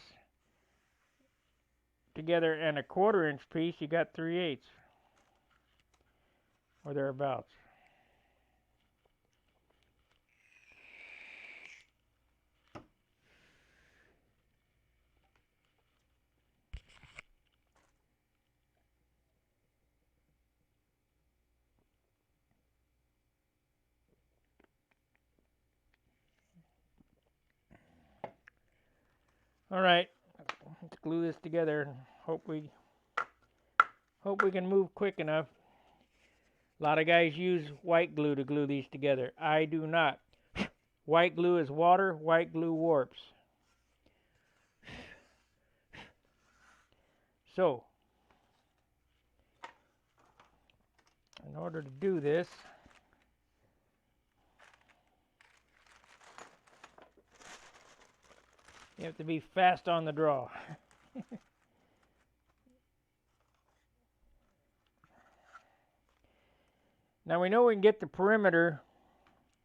together and a 1/4 inch piece, you got 3/8 or thereabouts. All right, let's glue this together and hope we can move quick enough. A lot of guys use white glue to glue these together. I do not. White glue is water, white glue warps. So, in order to do this, you have to be fast on the draw. Now we know we can get the perimeter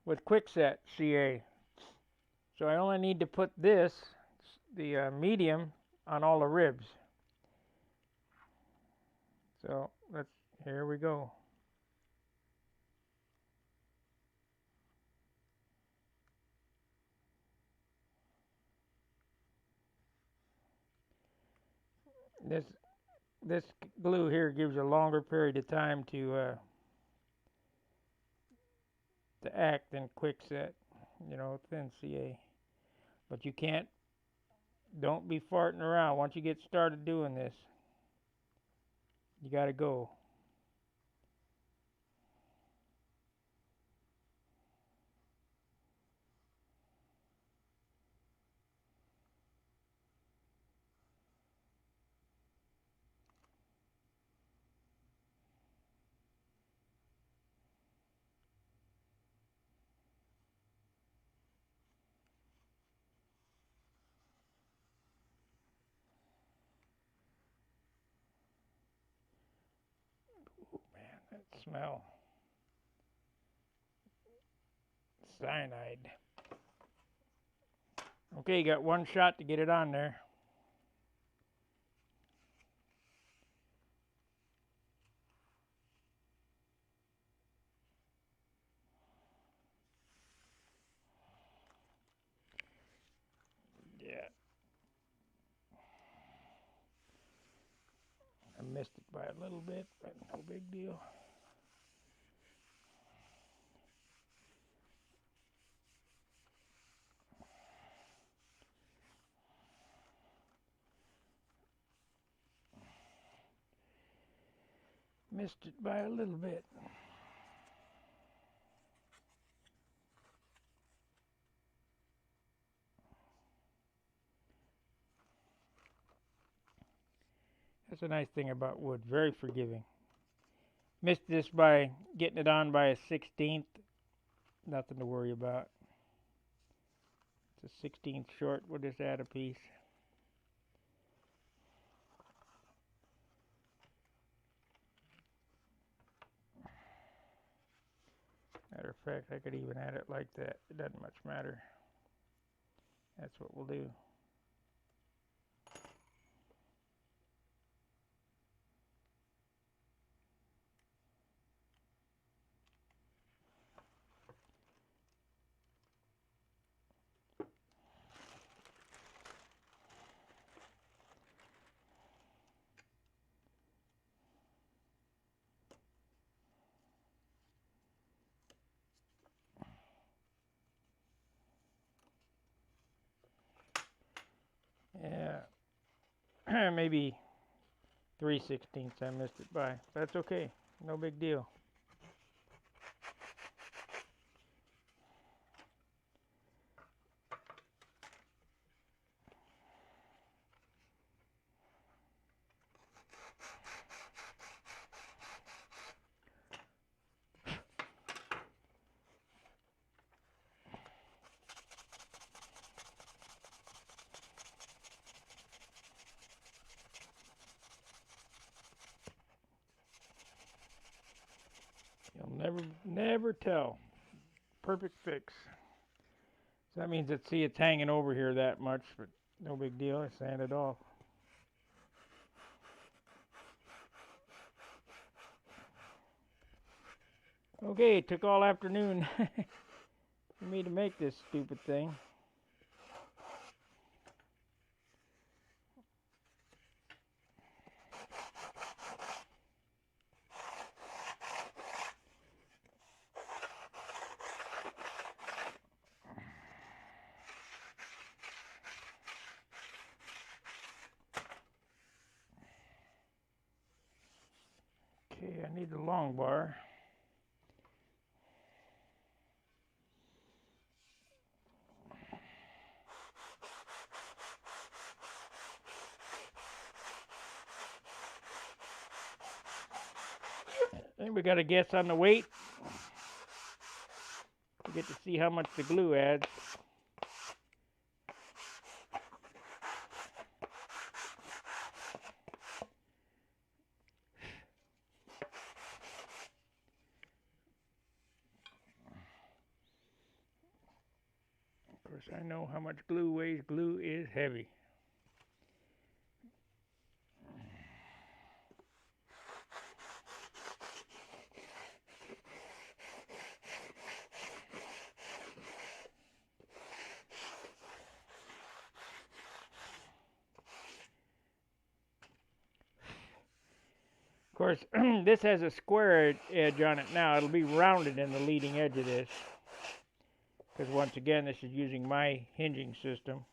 with Kwikset CA. So I only need to put this, the medium, on all the ribs. So here we go. This glue here gives you a longer period of time to act than Kwikset, thin CA. But you don't be farting around. Once you get started doing this, you gotta go. Smell. Cyanide. Okay, you got one shot to get it on there. Yeah. I missed it by a little bit, but no big deal. Missed it by a little bit. That's a nice thing about wood. Very forgiving. Missed this by getting it on by a 16th. Nothing to worry about. It's a 16th short. We'll just add a piece. Matter of fact, I could even add it like that. It doesn't much matter. That's what we'll do. Yeah, maybe 3/16 I missed it by. That's okay. No big deal. You'll never tell. Perfect fix. So that means that, see, it's hanging over here that much, but no big deal. I sand it off. Okay, it took all afternoon for me to make this stupid thing. Okay, I need the long bar. Then we got to guess on the weight. We get to see how much the glue adds. Of course, I know how much glue weighs. Glue is heavy. Of course, this has a square edge on it now. It'll be rounded in the leading edge of this. Because once again, this is using my hinging system.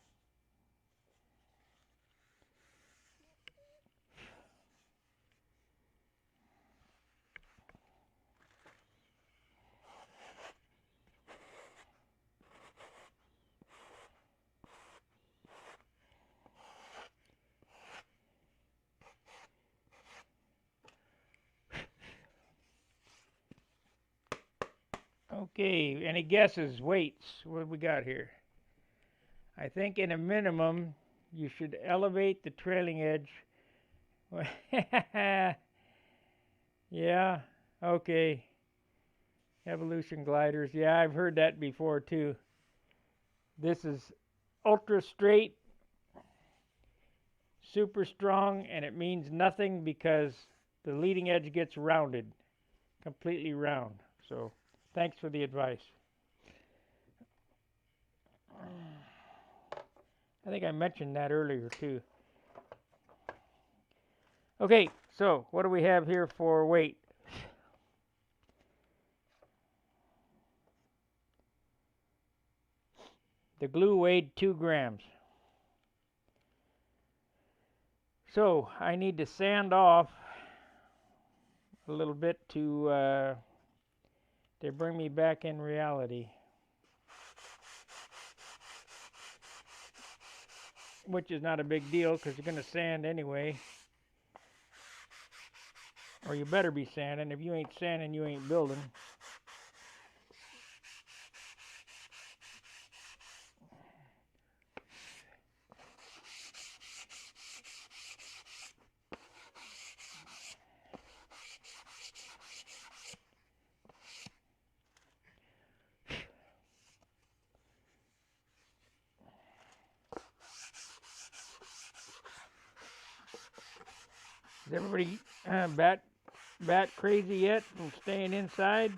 Okay, any guesses? Weights? What have we got here? I think in a minimum, you should elevate the trailing edge. Yeah, Okay, Evolution gliders. Yeah, I've heard that before too. This is ultra straight, super strong, and it means nothing because the leading edge gets rounded, completely round. So, thanks for the advice. I think I mentioned that earlier too. Okay, so what do we have here for weight? The glue weighed 2 grams. So I need to sand off a little bit to bring me back in reality, which is not a big deal because you're going to sand anyway, or you better be sanding. If you ain't sanding, you ain't building. Is everybody bat crazy yet from staying inside?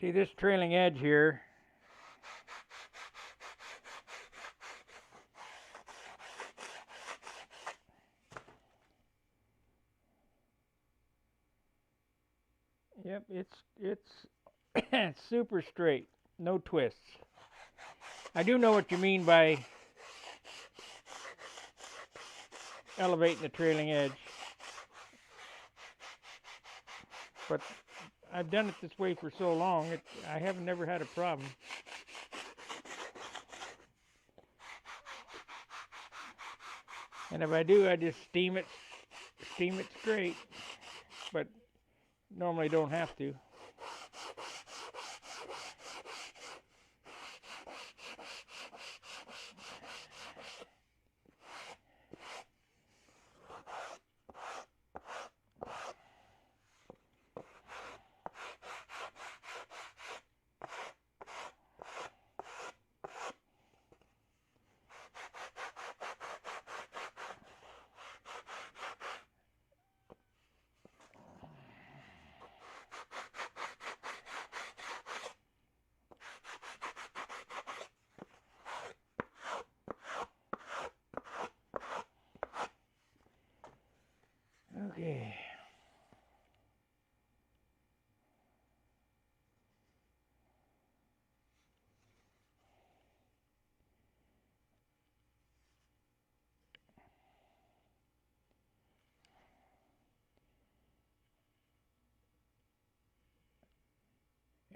See this trailing edge here? Yep, it's super straight, no twists. I do know what you mean by elevating the trailing edge, but I've done it this way for so long, I have never had a problem. And if I do, I just steam it straight, but normally don't have to. Okay.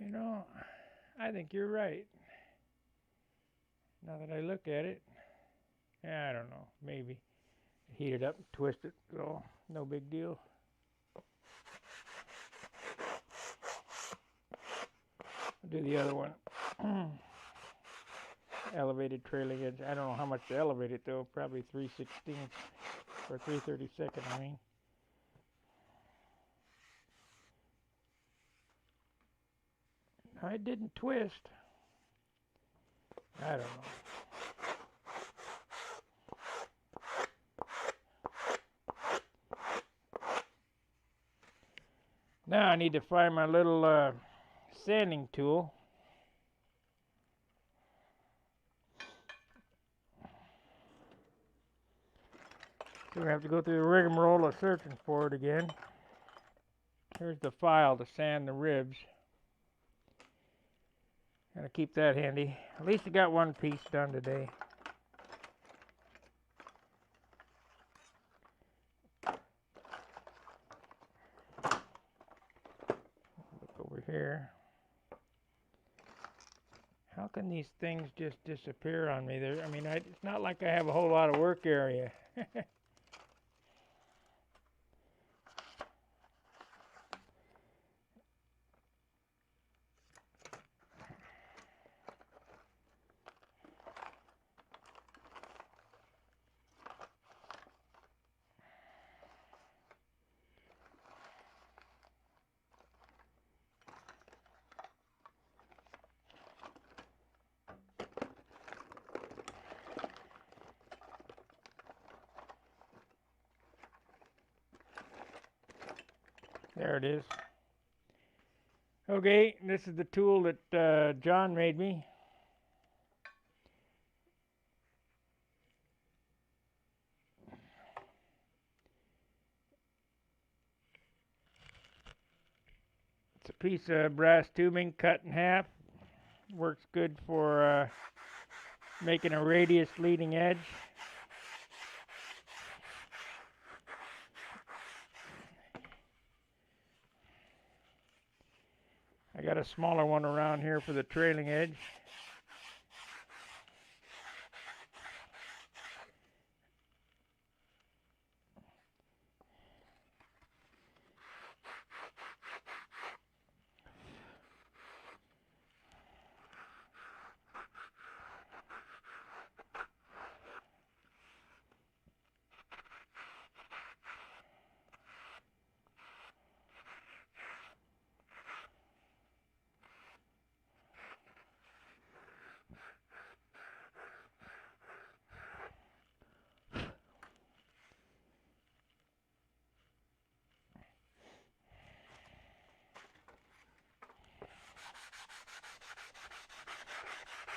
You know, I think you're right. Now that I look at it, I don't know, maybe heat it up, twist it, so no big deal. I'll do the other one. Elevated trailing edge. I don't know how much to elevate it though. Probably 3/16 or 3/32. I mean. I didn't twist. I don't know. Now I need to find my little sanding tool. So we have to go through the rigmarole of searching for it again. Here's the file to sand the ribs. Gotta keep that handy. At least I got one piece done today. Look over here. How can these things just disappear on me? I mean, it's not like I have a whole lot of work area. There it is. Okay, this is the tool that John made me. It's a piece of brass tubing cut in half. Works good for making a radius leading edge. I got a smaller one around here for the trailing edge.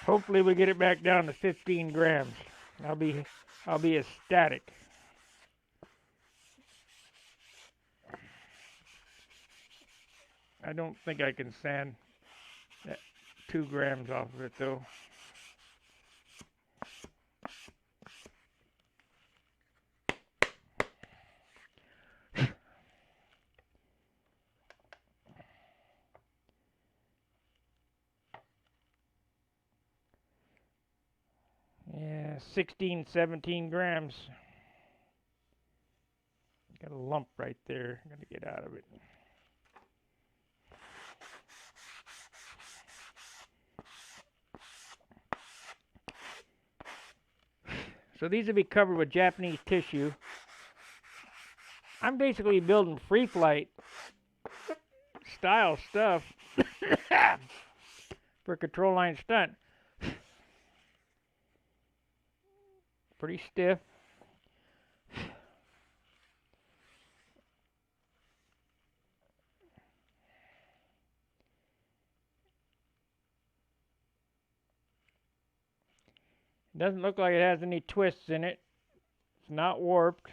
Hopefully we get it back down to 15 grams. I'll be ecstatic. I don't think I can sand that 2 grams off of it though. Yeah, 16, 17 grams. Got a lump right there. Gotta get out of it. So these will be covered with Japanese tissue. I'm basically building free flight style stuff for control line stunt. Pretty stiff. Doesn't look like it has any twists in it. It's not warped.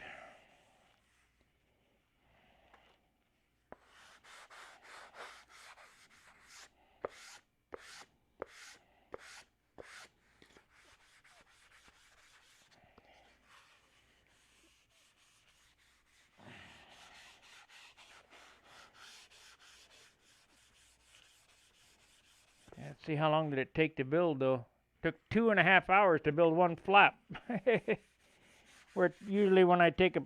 Let's see, how long did it take to build though? Took 2.5 hours to build one flap. Where usually when I take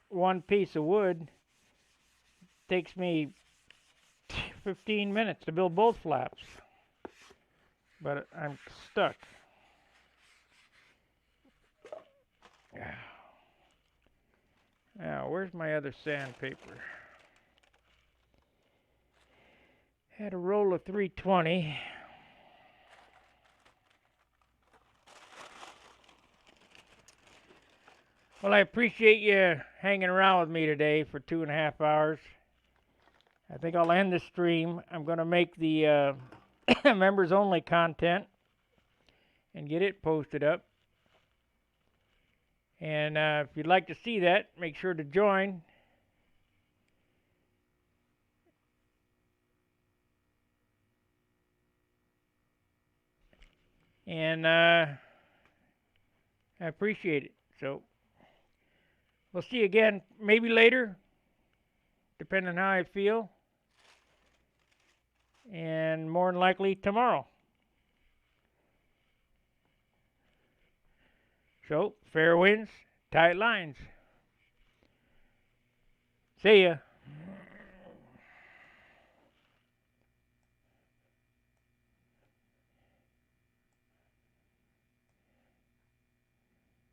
one piece of wood, it takes me 15 minutes to build both flaps. But I'm stuck. Now, where's my other sandpaper? Had a roll of 320. Well, I appreciate you hanging around with me today for 2.5 hours. I think I'll end the stream. I'm going to make the members only content and get it posted up. And if you'd like to see that, make sure to join. And I appreciate it. So we'll see you again maybe later, depending on how I feel. And more than likely tomorrow. So, fair winds, tight lines. See ya.